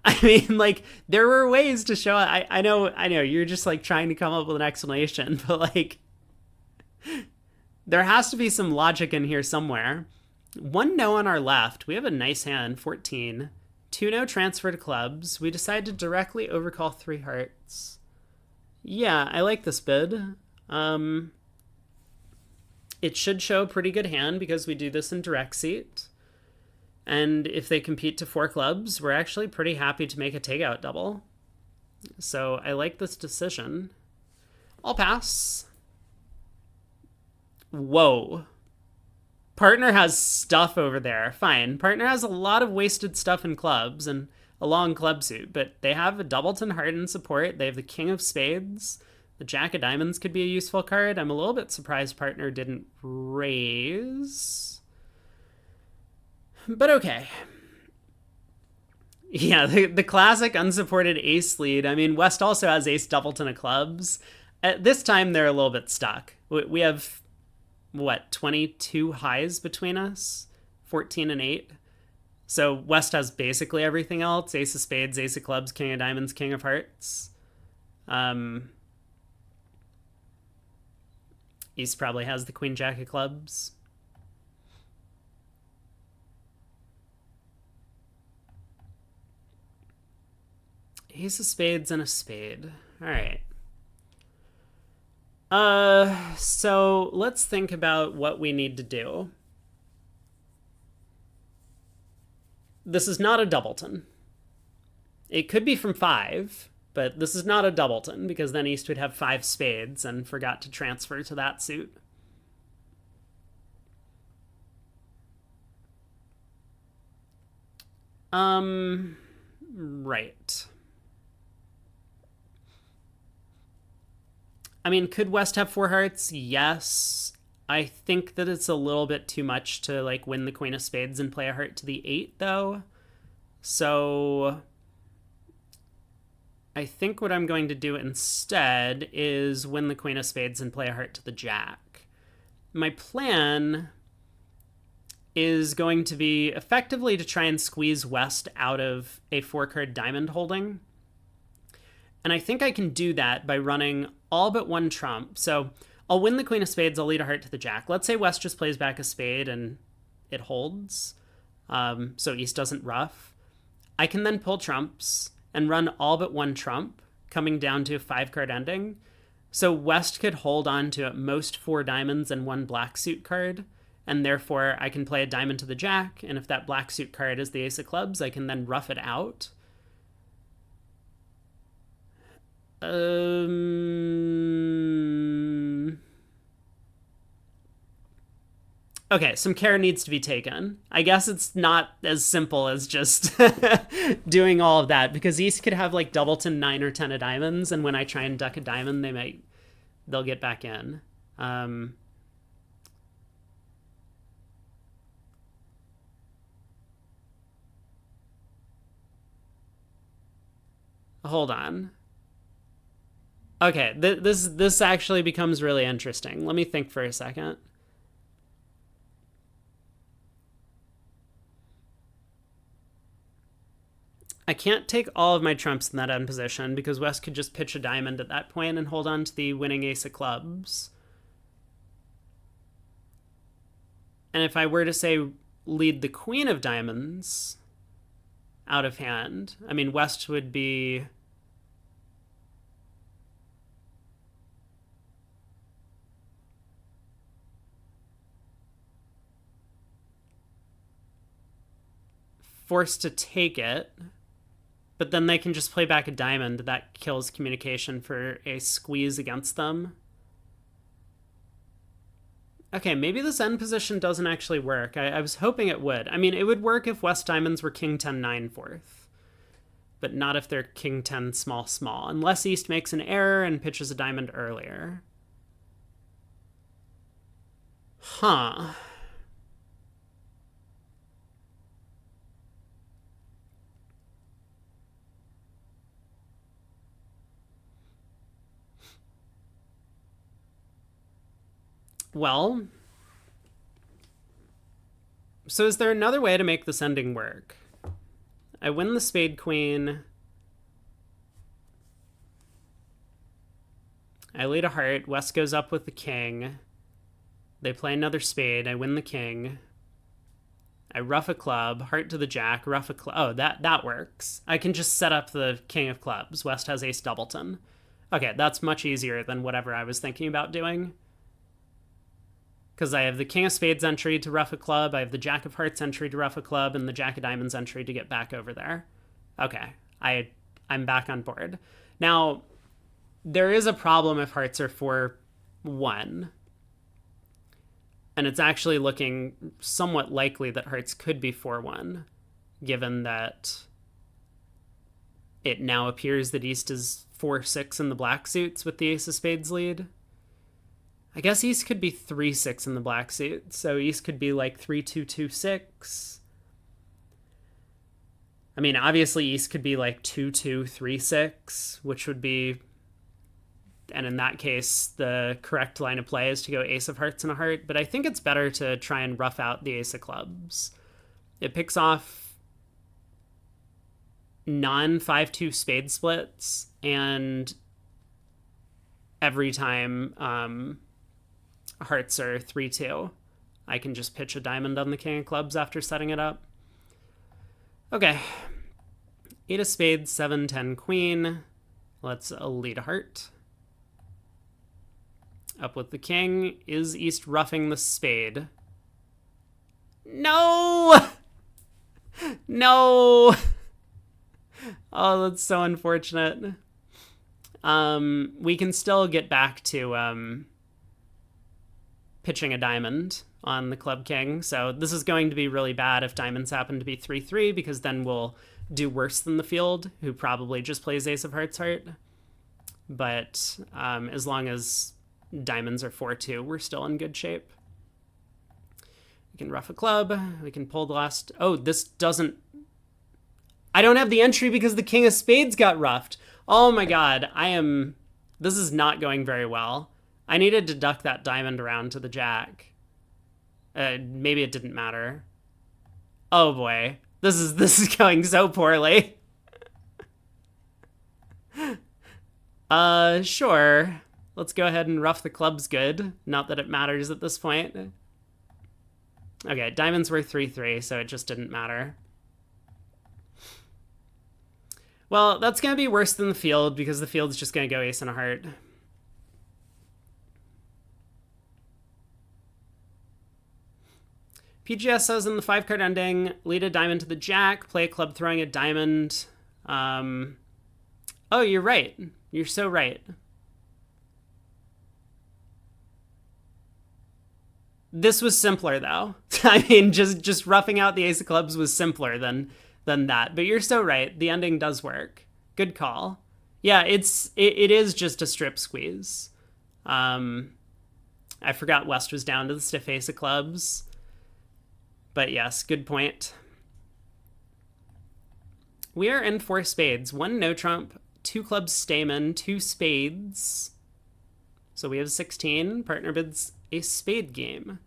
I mean, like, there were ways to show it. I know, you're just, like, trying to come up with an explanation, but, like, there has to be some logic in here somewhere. 1 no on our left. We have a nice hand, 14. 2 no transfer to clubs. We decide to directly overcall 3 hearts. Yeah, I like this bid. It should show a pretty good hand because we do this in direct seat. And if they compete to 4 clubs, we're actually pretty happy to make a takeout double. So I like this decision. I'll pass. Whoa. Partner has stuff over there. Fine. Partner has a lot of wasted stuff in clubs and a long club suit, but they have a doubleton heart in support. They have the king of spades. The jack of diamonds could be a useful card. I'm a little bit surprised partner didn't raise. But okay. Yeah, the classic unsupported ace lead. I mean, West also has ace doubleton of clubs. At this time, they're a little bit stuck. We have, what, 22 highs between us? 14 and 8. So West has basically everything else. Ace of spades, ace of clubs, king of diamonds, king of hearts. East probably has the queen jack of clubs. Ace of spades and a spade. All right. So let's think about what we need to do. This is not a doubleton. It could be from 5, but this is not a doubleton because then East would have 5 spades and forgot to transfer to that suit. Right. I mean, could West have 4 hearts? Yes. I think that it's a little bit too much to like win the queen of spades and play a heart to the 8 though. So I think what I'm going to do instead is win the queen of spades and play a heart to the jack. My plan is going to be effectively to try and squeeze West out of a 4-card diamond holding. And I think I can do that by running all but 1 trump. So I'll win the queen of spades, I'll lead a heart to the jack. Let's say West just plays back a spade and it holds. So East doesn't ruff. I can then pull trumps and run all but 1 trump, coming down to a 5-card ending. So West could hold on to at most 4 diamonds and 1 black suit card, and therefore I can play a diamond to the jack, and if that black suit card is the ace of clubs, I can then rough it out. Okay, some care needs to be taken. I guess it's not as simple as just doing all of that, because East could have like doubleton 9 or 10 of diamonds, and when I try and duck a diamond, they'll get back in. Hold on. Okay, this actually becomes really interesting. Let me think for a second. I can't take all of my trumps in that end position because West could just pitch a diamond at that point and hold on to the winning ace of clubs. And if I were to say lead the queen of diamonds out of hand, I mean, West would be... forced to take it, but then they can just play back a diamond. That kills communication for a squeeze against them. Okay, maybe this end position doesn't actually work. I was hoping it would. I mean, it would work if West diamonds were king 10 9 4th, but not if they're king 10 small small, unless East makes an error and pitches a diamond earlier. Huh. Well, so is there another way to make this ending work? I win the spade queen. I lead a heart. West goes up with the king. They play another spade. I win the king. I rough a club, heart to the jack, rough a club. Oh, that works. I can just set up the king of clubs. West has ace doubleton. Okay, that's much easier than whatever I was thinking about doing. because I have the king of spades entry to ruff a club, I have the jack of hearts entry to ruff a club, and the jack of diamonds entry to get back over there. Okay, I'm back on board. Now, there is a problem if hearts are 4-1. And it's actually looking somewhat likely that hearts could be 4-1, given that it now appears that East is 4-6 in the black suits with the ace of spades lead. I guess East could be 3-6 in the black suit, so East could be like 3-2-2-6. I mean, obviously East could be like 2-2-3-6, which would be... And in that case, the correct line of play is to go ace of hearts and a heart, but I think it's better to try and rough out the ace of clubs. It picks off non-5-2 spade splits, and every time hearts are 3-2, I can just pitch a diamond on the king of clubs after setting it up. Okay. 8 of spades, 7-10 queen. Let's lead a heart. Up with the king. Is East roughing the spade? No! No! Oh, that's so unfortunate. We can still get back to pitching a diamond on the club king. So this is going to be really bad if diamonds happen to be 3-3, because then we'll do worse than the field, who probably just plays ace of hearts heart. But as long as diamonds are 4-2, we're still in good shape. We can rough a club. We can pull the last... Oh, this doesn't... I don't have the entry because the king of spades got roughed. Oh my god, this is not going very well. I needed to duck that diamond around to the jack. Maybe it didn't matter. Oh boy, this is going so poorly. Sure. Let's go ahead and rough the clubs good. Not that it matters at this point. Okay, diamonds were 3-3, so it just didn't matter. Well, that's going to be worse than the field, because the field's just going to go ace and a heart. PGS says in the 5-card ending, lead a diamond to the jack, play a club throwing a diamond. Oh, you're right. You're so right. This was simpler, though. I mean, just roughing out the ace of clubs was simpler than that. But you're so right. The ending does work. Good call. Yeah, it is just a strip squeeze. I forgot West was down to the stiff ace of clubs. But yes, good point. We are in 4 spades. 1 no trump, 2 clubs stamen, 2 spades. So we have 16. Partner bids a spade game.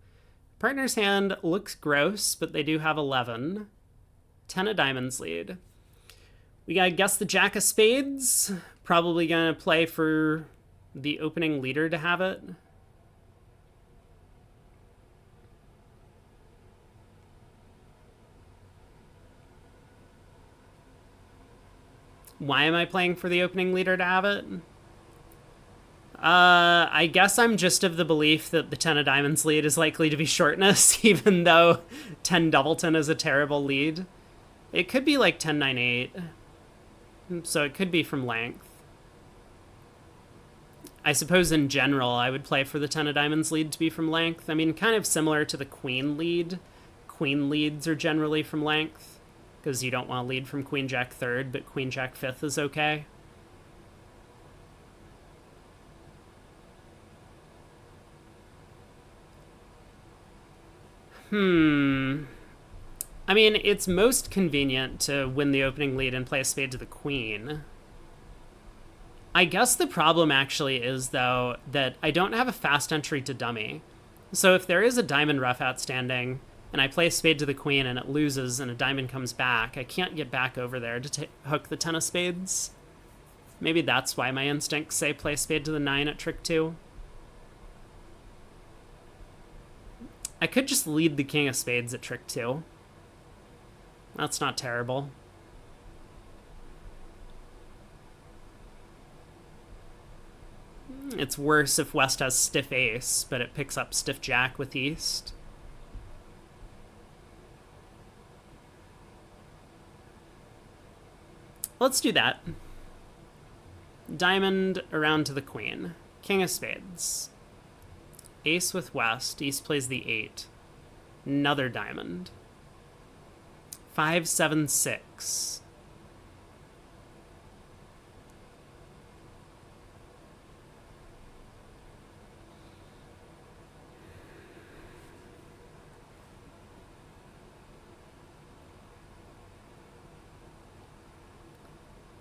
Partner's hand looks gross, but they do have 11. 10 of diamonds lead. We gotta guess the jack of spades. Probably gonna play for the opening leader to have it. Why am I playing for the opening leader to have it? I guess I'm just of the belief that the 10 of diamonds lead is likely to be shortness, even though 10 doubleton is a terrible lead. It could be like 10-9-8, so it could be from length. I suppose in general I would play for the 10 of diamonds lead to be from length. I mean, kind of similar to the queen lead. Queen leads are generally from length, because you don't want to lead from queen jack third, but queen jack fifth is okay. I mean, it's most convenient to win the opening lead and play a spade to the queen. I guess the problem actually is, though, that I don't have a fast entry to dummy. So if there is a diamond rough outstanding, and I play a spade to the queen and it loses and a diamond comes back, I can't get back over there to hook the 10 of spades. Maybe that's why my instincts say play spade to the 9 at trick 2. I could just lead the king of spades at trick 2. That's not terrible. It's worse if West has stiff ace, but it picks up stiff jack with East. Let's do that. Diamond around to the queen. King of spades. Ace with West. East plays the 8. Another diamond. 5, 7, 6.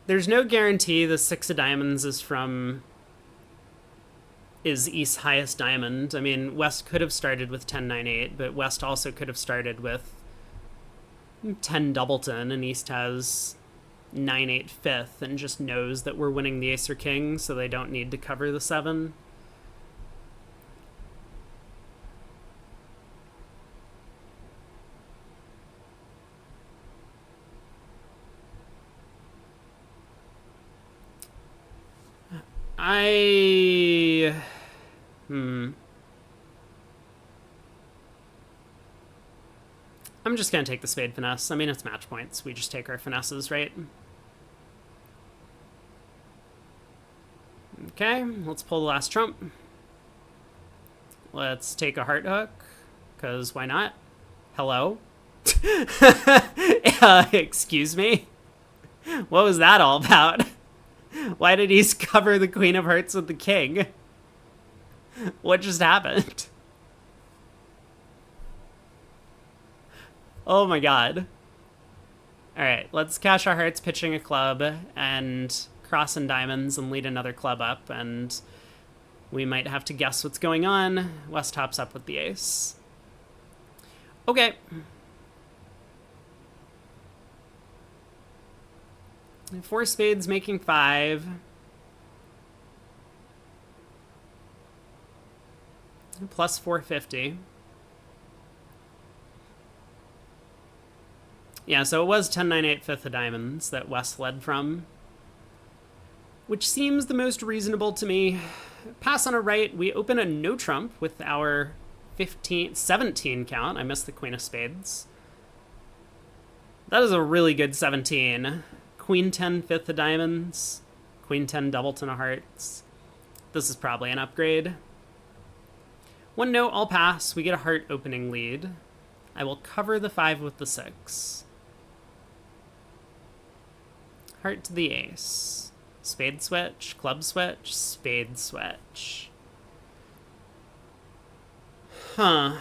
There's no guarantee the 6 of diamonds is East's highest diamond. I mean, West could have started with 10, 9, 8, but West also could have started with 10 doubleton, and East has 9, 8 fifth and just knows that we're winning the ace or king, so they don't need to cover the 7. I'm just going to take the spade finesse. I mean, it's match points. We just take our finesses, right? Okay, let's pull the last trump. Let's take a heart hook, because why not? Hello? Excuse me? What was that all about? Why did he cover the queen of hearts with the king? What just happened? Oh my god. Alright, let's cash our hearts pitching a club and crossing diamonds and lead another club up, and we might have to guess what's going on. West hops up with the ace. Okay. Four spades making 5. Plus 450. Yeah, so it was 10, 9, 8, fifth of diamonds that West led from, which seems the most reasonable to me. Pass on a right, we open a no trump with our 17 count. I missed the queen of spades. That is a really good 17. Queen 10, fifth of diamonds. Queen 10, doubleton of hearts. This is probably an upgrade. One note, I'll pass. We get a heart opening lead. I will cover the 5 with the 6. Heart to the ace. Spade switch, club switch, spade switch. Huh.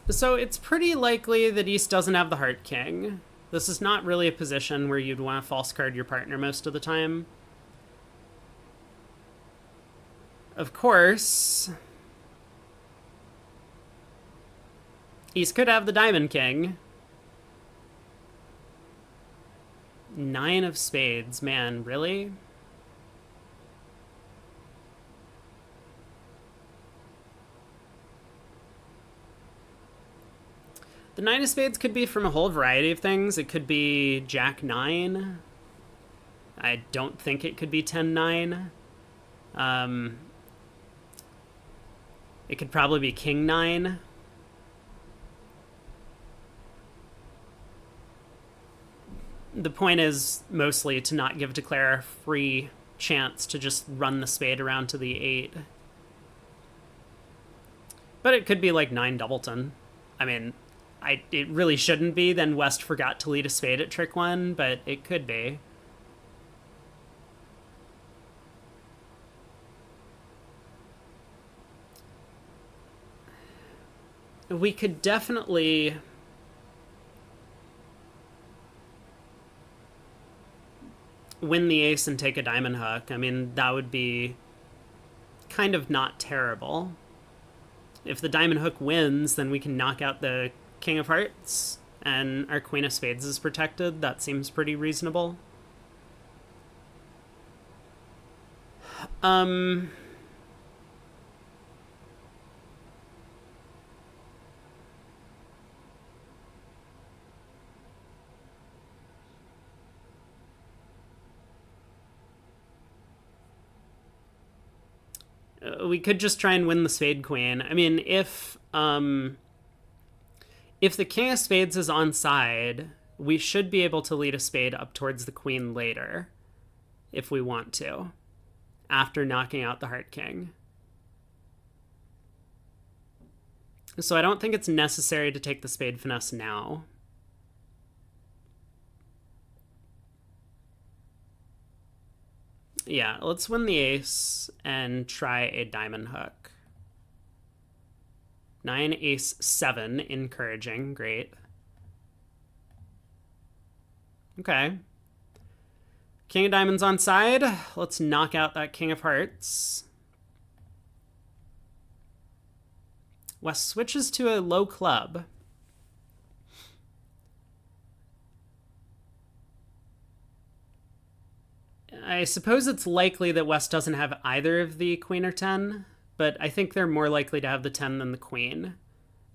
So it's pretty likely that East doesn't have the heart king. This is not really a position where you'd want to false card your partner most of the time. Of course, East could have the diamond king. 9 of spades. Man, really? The 9 of spades could be from a whole variety of things. It could be Jack 9. I don't think it could be 10, 9. It could probably be King 9. The point is mostly to not give Declare a free chance to just run the spade around to the 8. But it could be like 9 doubleton. I mean, it really shouldn't be. Then West forgot to lead a spade at trick 1, but it could be. We could definitely win the ace and take a diamond hook. I mean, that would be kind of not terrible. If the diamond hook wins, then we can knock out the king of hearts and our queen of spades is protected. That seems pretty reasonable. We could just try and win the spade queen. I mean, if the king of spades is on side, we should be able to lead a spade up towards the queen later, if we want to, after knocking out the heart king. So I don't think it's necessary to take the spade finesse now. Yeah, let's win the ace and try a diamond hook. 9, ace, 7, encouraging, great. Okay. King of diamonds on side. Let's knock out that king of hearts. West switches to a low club. I suppose it's likely that West doesn't have either of the queen or 10, but I think they're more likely to have the 10 than the queen.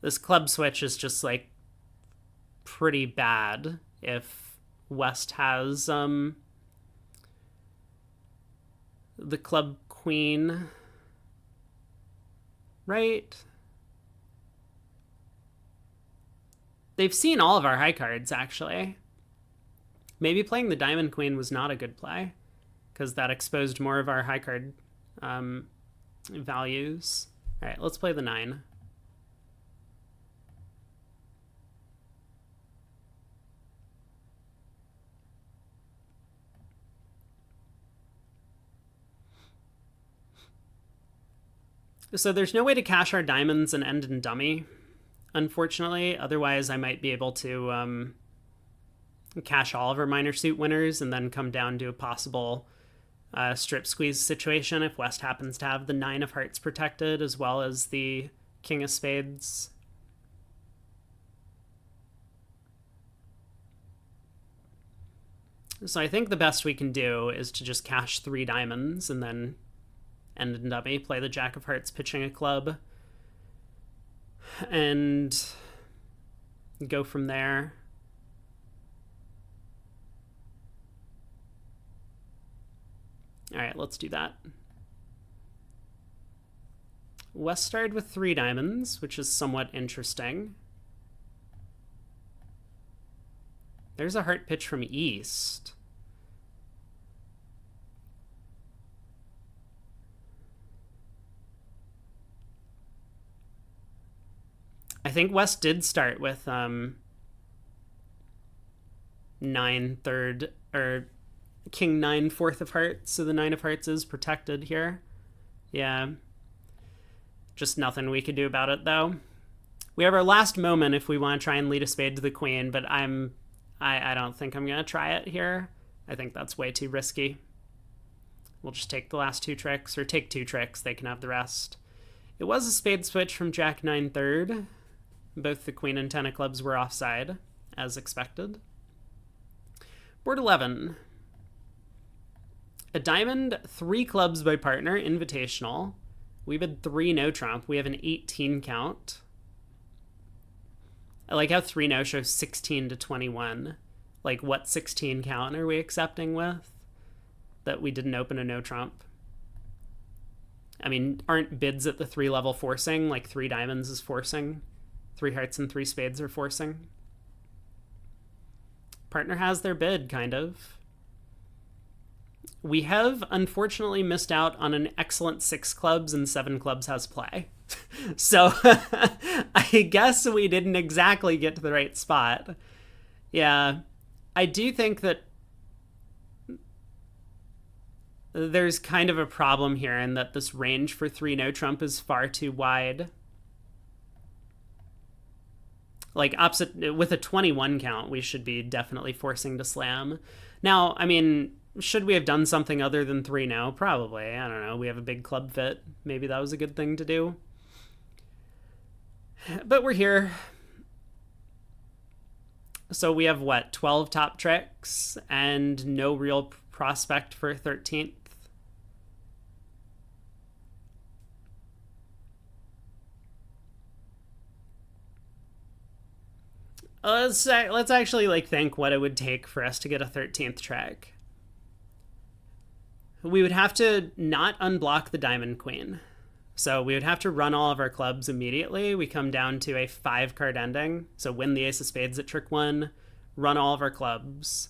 This club switch is just, like, pretty bad if West has the club queen, right? They've seen all of our high cards, actually. Maybe playing the diamond queen was not a good play, because that exposed more of our high card values. All right, let's play the 9. So there's no way to cash our diamonds and end in dummy, unfortunately. Otherwise, I might be able to cash all of our minor suit winners and then come down to a possible strip squeeze situation if West happens to have the 9 of hearts protected as well as the king of spades. So I think the best we can do is to just cash 3 diamonds and then end in dummy, play the jack of hearts pitching a club, and go from there. All right, let's do that. West started with 3 diamonds, which is somewhat interesting. There's a heart pitch from East. I think West did start with 9 third, or king 9 fourth of hearts, so the 9 of hearts is protected here. Yeah. Just nothing we could do about it, though. We have our last moment if we want to try and lead a spade to the queen, but I don't think I'm going to try it here. I think that's way too risky. We'll just take the last 2 tricks, or take 2 tricks. They can have the rest. It was a spade switch from jack 9 third. Both the queen and 10 of clubs were offside, as expected. Board 11. A diamond, 3 clubs by partner, invitational. We bid 3 no trump. We have an 18 count. I like how 3 no shows 16 to 21. Like, what 16 count are we accepting with? That we didn't open a no trump. I mean, aren't bids at the 3 level forcing? Like 3 diamonds is forcing. 3 hearts and 3 spades are forcing. Partner has their bid, kind of. We have, unfortunately, missed out on an excellent 6 clubs and 7 clubs has play. So, I guess we didn't exactly get to the right spot. Yeah, I do think that there's kind of a problem here in that this range for 3 no trump is far too wide. Like, opposite, with a 21 count, we should be definitely forcing to slam. Now, I mean, should we have done something other than 3 no? Probably. I don't know. We have a big club fit. Maybe that was a good thing to do. But we're here. So we have, what, 12 top tricks and no real prospect for 13th? Let's actually, like, think what it would take for us to get a 13th trick. We would have to not unblock the diamond queen. So we would have to run all of our clubs immediately. We come down to a 5-card ending. So win the ace of spades at trick 1, run all of our clubs.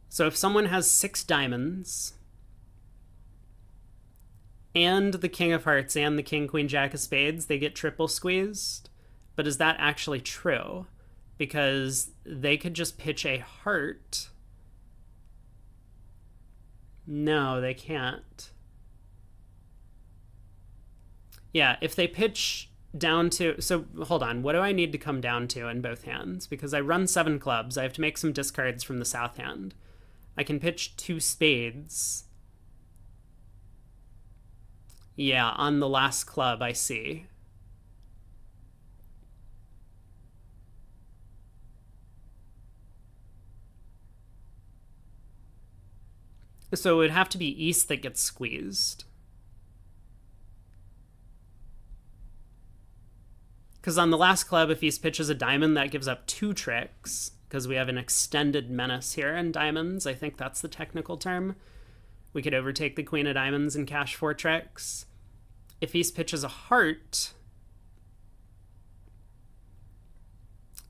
So if someone has 6 diamonds and the king of hearts and the king, queen, jack of spades, they get triple squeezed. But is that actually true? Because they could just pitch a heart. No, they can't. Yeah, if they pitch down to... So, hold on. What do I need to come down to in both hands? Because I run 7 clubs. I have to make some discards from the south hand. I can pitch 2 spades. Yeah, on the last club, I see. So it would have to be east that gets squeezed. Because on the last club, if East pitches a diamond, that gives up 2 tricks. Because we have an extended menace here in diamonds. I think that's the technical term. We could overtake the queen of diamonds and cash 4 tricks. If East pitches a heart,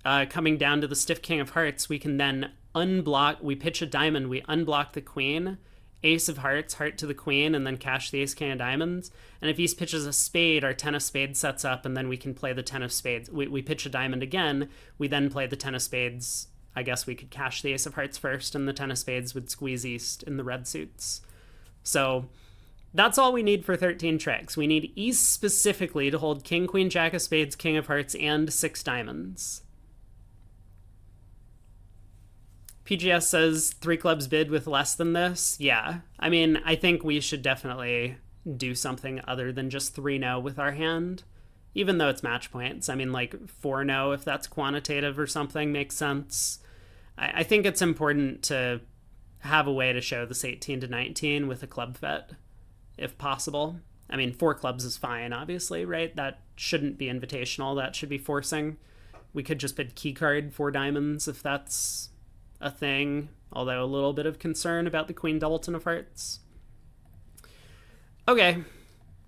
coming down to the stiff king of hearts, we can then unblock. We pitch a diamond, we unblock the queen, ace of hearts, heart to the queen, and then cash the ace king of diamonds. And if East pitches a spade, our 10 of spades sets up, and then we can play the 10 of spades. We pitch a diamond again, we then play the 10 of spades. I guess we could cash the ace of hearts first, and the 10 of spades would squeeze East in the red suits. So that's all we need for 13 tricks. We need East specifically to hold king, queen, jack of spades, king of hearts, and 6 diamonds. PGS says 3 clubs bid with less than this. Yeah. I mean, I think we should definitely do something other than just 3-no with our hand, even though it's match points. I mean, like 4-no, if that's quantitative or something, makes sense. I think it's important to have a way to show this 18 to 19 with a club fet, if possible. I mean, 4 clubs is fine, obviously, right? That shouldn't be invitational. That should be forcing. We could just bid key card 4 diamonds if that's a thing, although a little bit of concern about the queen doubleton of hearts. Okay,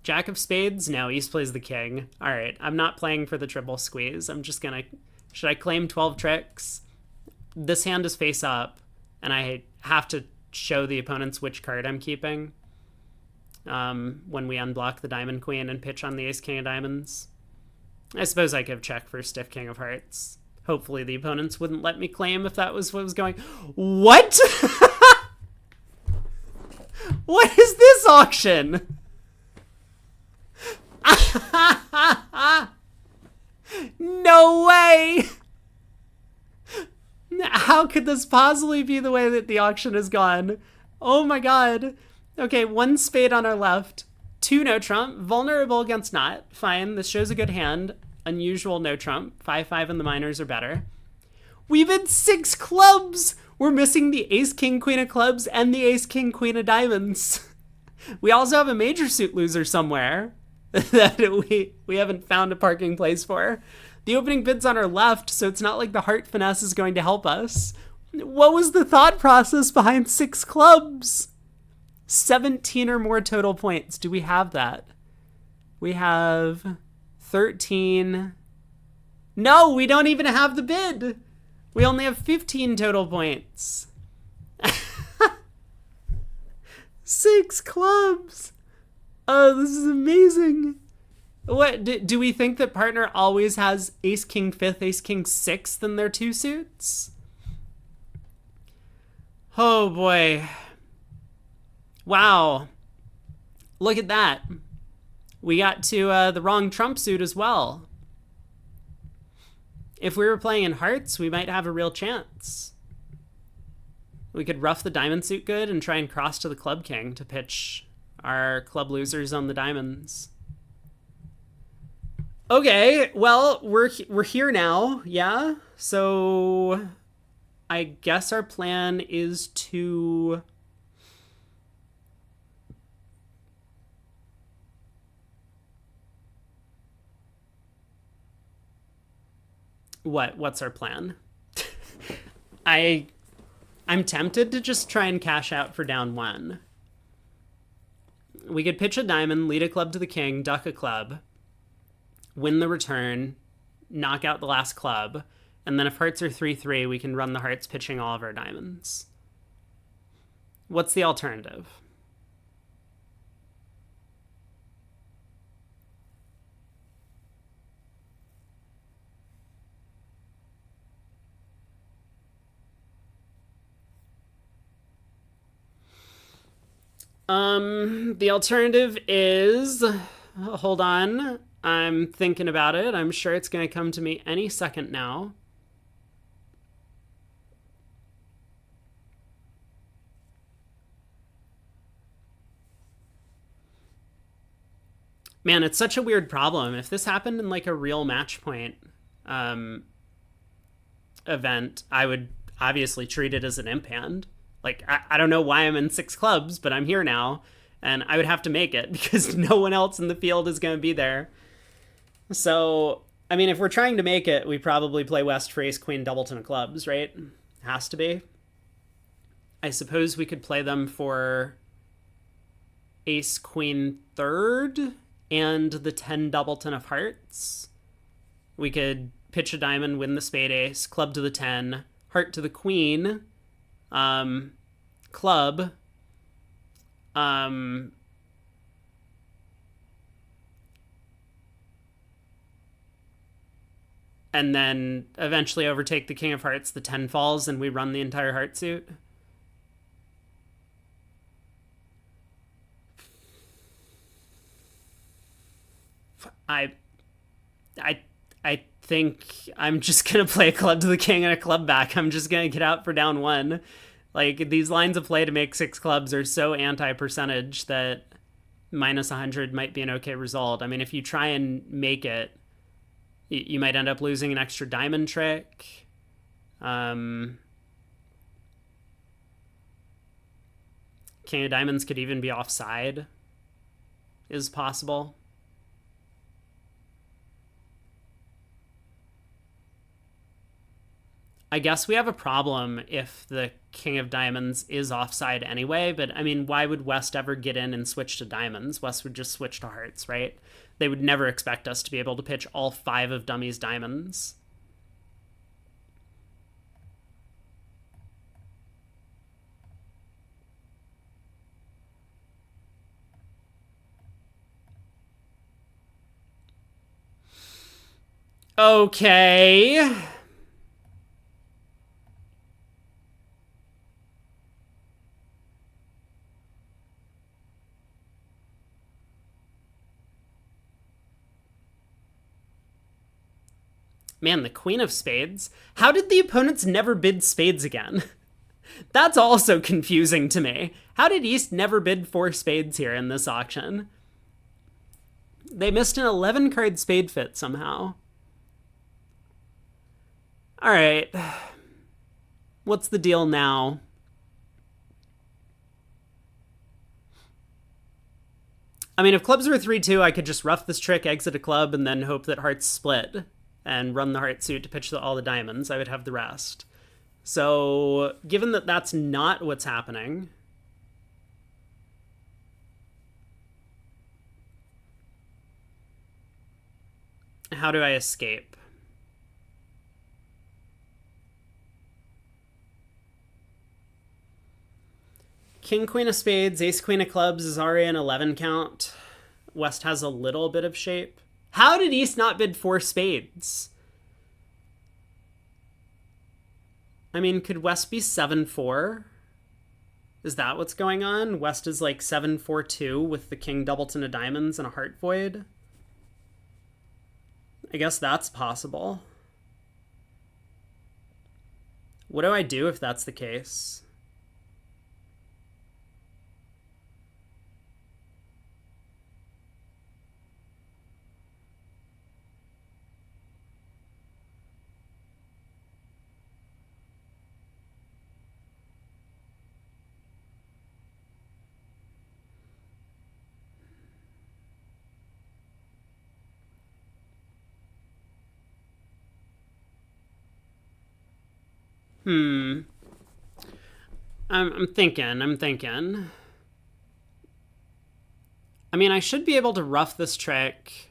jack of spades. No, East plays the king. All right, I'm not playing for the triple squeeze. I'm just gonna... Should I claim 12 tricks? This hand is face up, and I have to show the opponents which card I'm keeping when we unblock the diamond queen and pitch on the ace king of diamonds. I suppose I could check for stiff king of hearts. Hopefully the opponents wouldn't let me claim if that was what was going... What? What is this auction? No way! How could this possibly be the way that the auction has gone? Oh my god. Okay, 1 spade on our left, 2 no trump, vulnerable against not. Fine, this shows a good hand. Unusual no trump. 5-5 in the minors are better. We've had 6 clubs! We're missing the ace king queen of clubs and the ace king queen of diamonds. We also have a major suit loser somewhere that we haven't found a parking place for. The opening bid's on our left, so it's not like the heart finesse is going to help us. What was the thought process behind 6 clubs? 17 or more total points. Do we have that? We have 13. No, we don't even have the bid. We only have 15 total points. 6 clubs. Oh, this is amazing. What, do we think that partner always has ace king 5th, ace king 6th in their 2 suits? Oh boy. Wow. Look at that. We got to the wrong trump suit as well. If we were playing in hearts, we might have a real chance. We could rough the diamond suit good and try and cross to the club king to pitch our club losers on the diamonds. Okay, well, we're here now, yeah? So I guess our plan is to... What's our plan? I'm tempted to just try and cash out for down 1. We could pitch a diamond, lead a club to the king, duck a club, win the return, knock out the last club, and then if hearts are 3-3, we can run the hearts pitching all of our diamonds. What's the alternative? The alternative is, hold on, I'm thinking about it. I'm sure it's going to come to me any second now. Man, it's such a weird problem. If this happened in like a real match point um, event, I would obviously treat it as an imp hand. Like, I don't know why I'm in 6 clubs, but I'm here now, and I would have to make it because no one else in the field is going to be there. So, I mean, if we're trying to make it, we probably play West for ace, queen, doubleton of clubs, right? Has to be. I suppose we could play them for ace, queen, third, and the 10 doubleton of hearts. We could pitch a diamond, win the spade ace, club to the 10, heart to the queen, club, and then eventually overtake the king of hearts, the 10 falls, and we run the entire heart suit. I I I think I'm just gonna play a club to the king and a club back. I'm just gonna get out for down 1. Like, these lines of play to make 6 clubs are so anti-percentage that minus 100 might be an okay result. I mean, if you try and make it, you might end up losing an extra diamond trick. King of diamonds could even be offside, is possible. I guess we have a problem if the king of diamonds is offside anyway, but I mean, why would West ever get in and switch to diamonds? West would just switch to hearts, right? They would never expect us to be able to pitch all 5 of Dummy's diamonds. Okay. Man, the queen of spades. How did the opponents never bid spades again? That's also confusing to me. How did East never bid 4 spades here in this auction? They missed an 11 card spade fit somehow. All right. What's the deal now? I mean, if clubs were 3-2, I could just rough this trick, exit a club, and then hope that hearts split and run the heart suit to pitch all the diamonds. I would have the rest. So, given that that's not what's happening, how do I escape? King, queen of spades, ace, queen of clubs is already an 11 count. West has a little bit of shape. How did East not bid 4 spades? I mean, could West be 7-4? Is that what's going on? West is like 7-4-2 with the king doubleton of diamonds and a heart void? I guess that's possible. What do I do if that's the case? I'm thinking. I mean, I should be able to rough this trick,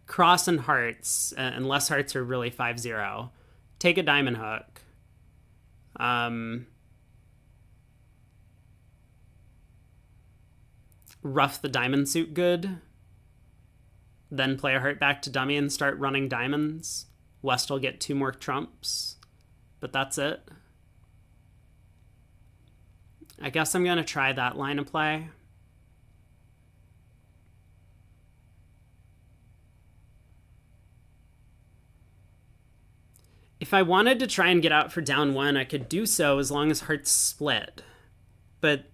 cross and hearts, unless hearts are really 5-0. Take a diamond hook. Rough the diamond suit good. Then play a heart back to dummy and start running diamonds. West will get 2 more trumps. But that's it. I guess I'm going to try that line of play. If I wanted to try and get out for down 1, I could do so as long as hearts split. But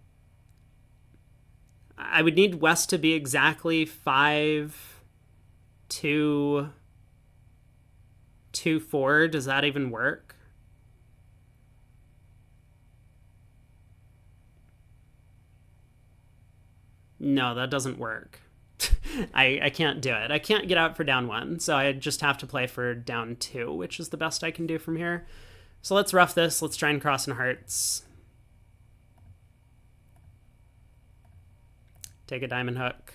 I would need West to be exactly 5, 2, 2, 4. Does that even work? No, that doesn't work. I can't do it. I can't get out for down 1, so I just have to play for down 2, which is the best I can do from here. So let's rough this. Let's try and cross in hearts. Take a diamond hook.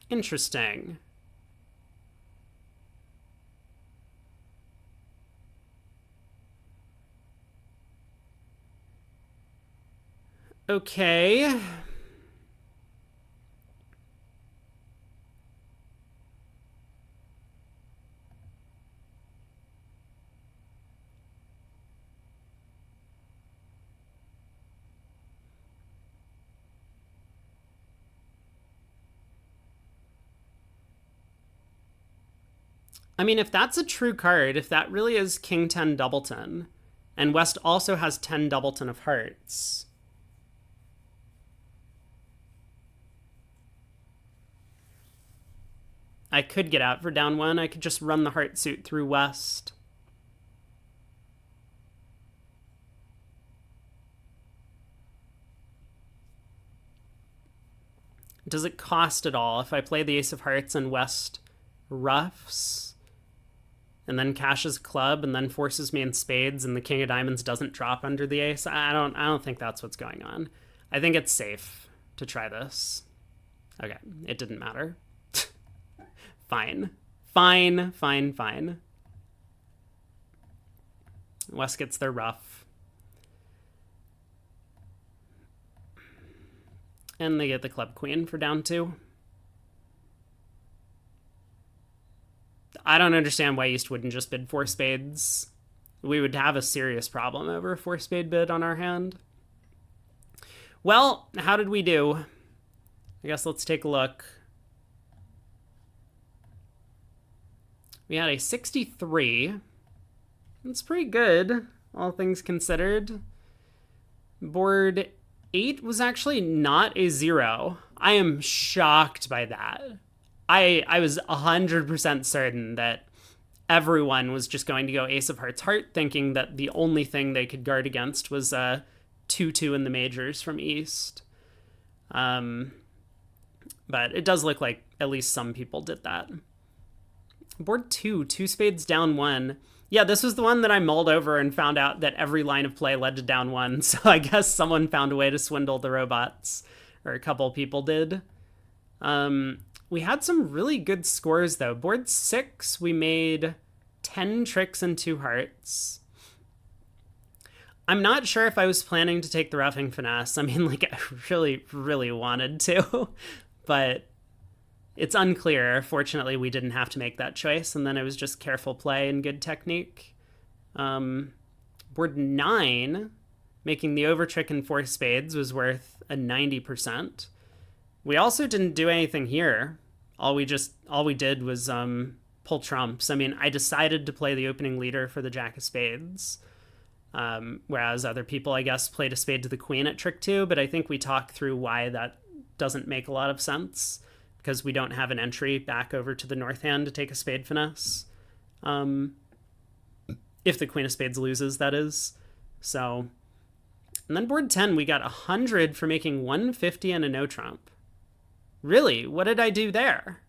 Interesting. Okay. I mean, if that's a true card, if that really is King 10 Doubleton, and West also has 10 Doubleton of hearts, I could get out for down 1. I could just run the heart suit through West. Does it cost at all if I play the Ace of Hearts and West roughs and then cashes club and then forces me in spades and the King of Diamonds doesn't drop under the ace? I don't think that's what's going on. I think it's safe to try this. Okay, it didn't matter. Fine. Fine, fine, fine. West gets their rough. And they get the club queen for down 2. I don't understand why East wouldn't just bid 4 spades. We would have a serious problem over a 4 spade bid on our hand. Well, how did we do? I guess let's take a look. We had a 63. That's pretty good, all things considered. Board 8 was actually not a 0. I am shocked by that. I was 100% certain that everyone was just going to go Ace of Hearts Heart, thinking that the only thing they could guard against was 2-2 in the majors from East. But it does look like at least some people did that. Board 2, 2 spades down 1. Yeah, this was the one that I mulled over and found out that every line of play led to down 1. So I guess someone found a way to swindle the robots, or a couple people did. We had some really good scores, though. Board 6, we made 10 tricks and 2 hearts. I'm not sure if I was planning to take the roughing finesse. I mean, like, I really, really wanted to, but it's unclear. Fortunately, we didn't have to make that choice, and then it was just careful play and good technique. Board 9, making the over trick in 4 spades was worth a 90%. We also didn't do anything here. All we did was pull trumps. I mean, I decided to play the opening leader for the Jack of Spades, whereas other people, I guess, played a spade to the queen at trick 2, but I think we talked through why that doesn't make a lot of sense, because we don't have an entry back over to the north hand to take a spade finesse. If the queen of spades loses, that is. So, and then board 10, we got 100 for making 150 and a no trump. Really? What did I do there?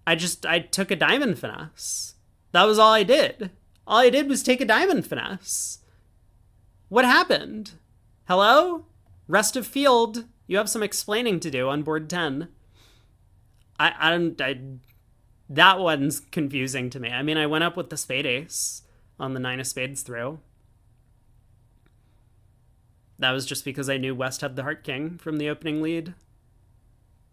I took a diamond finesse. That was all I did. All I did was take a diamond finesse. What happened? Hello? Rest of field. You have some explaining to do on board 10. That one's confusing to me. I mean, I went up with the spade ace on the 9 of spades through. That was just because I knew West had the heart king from the opening lead.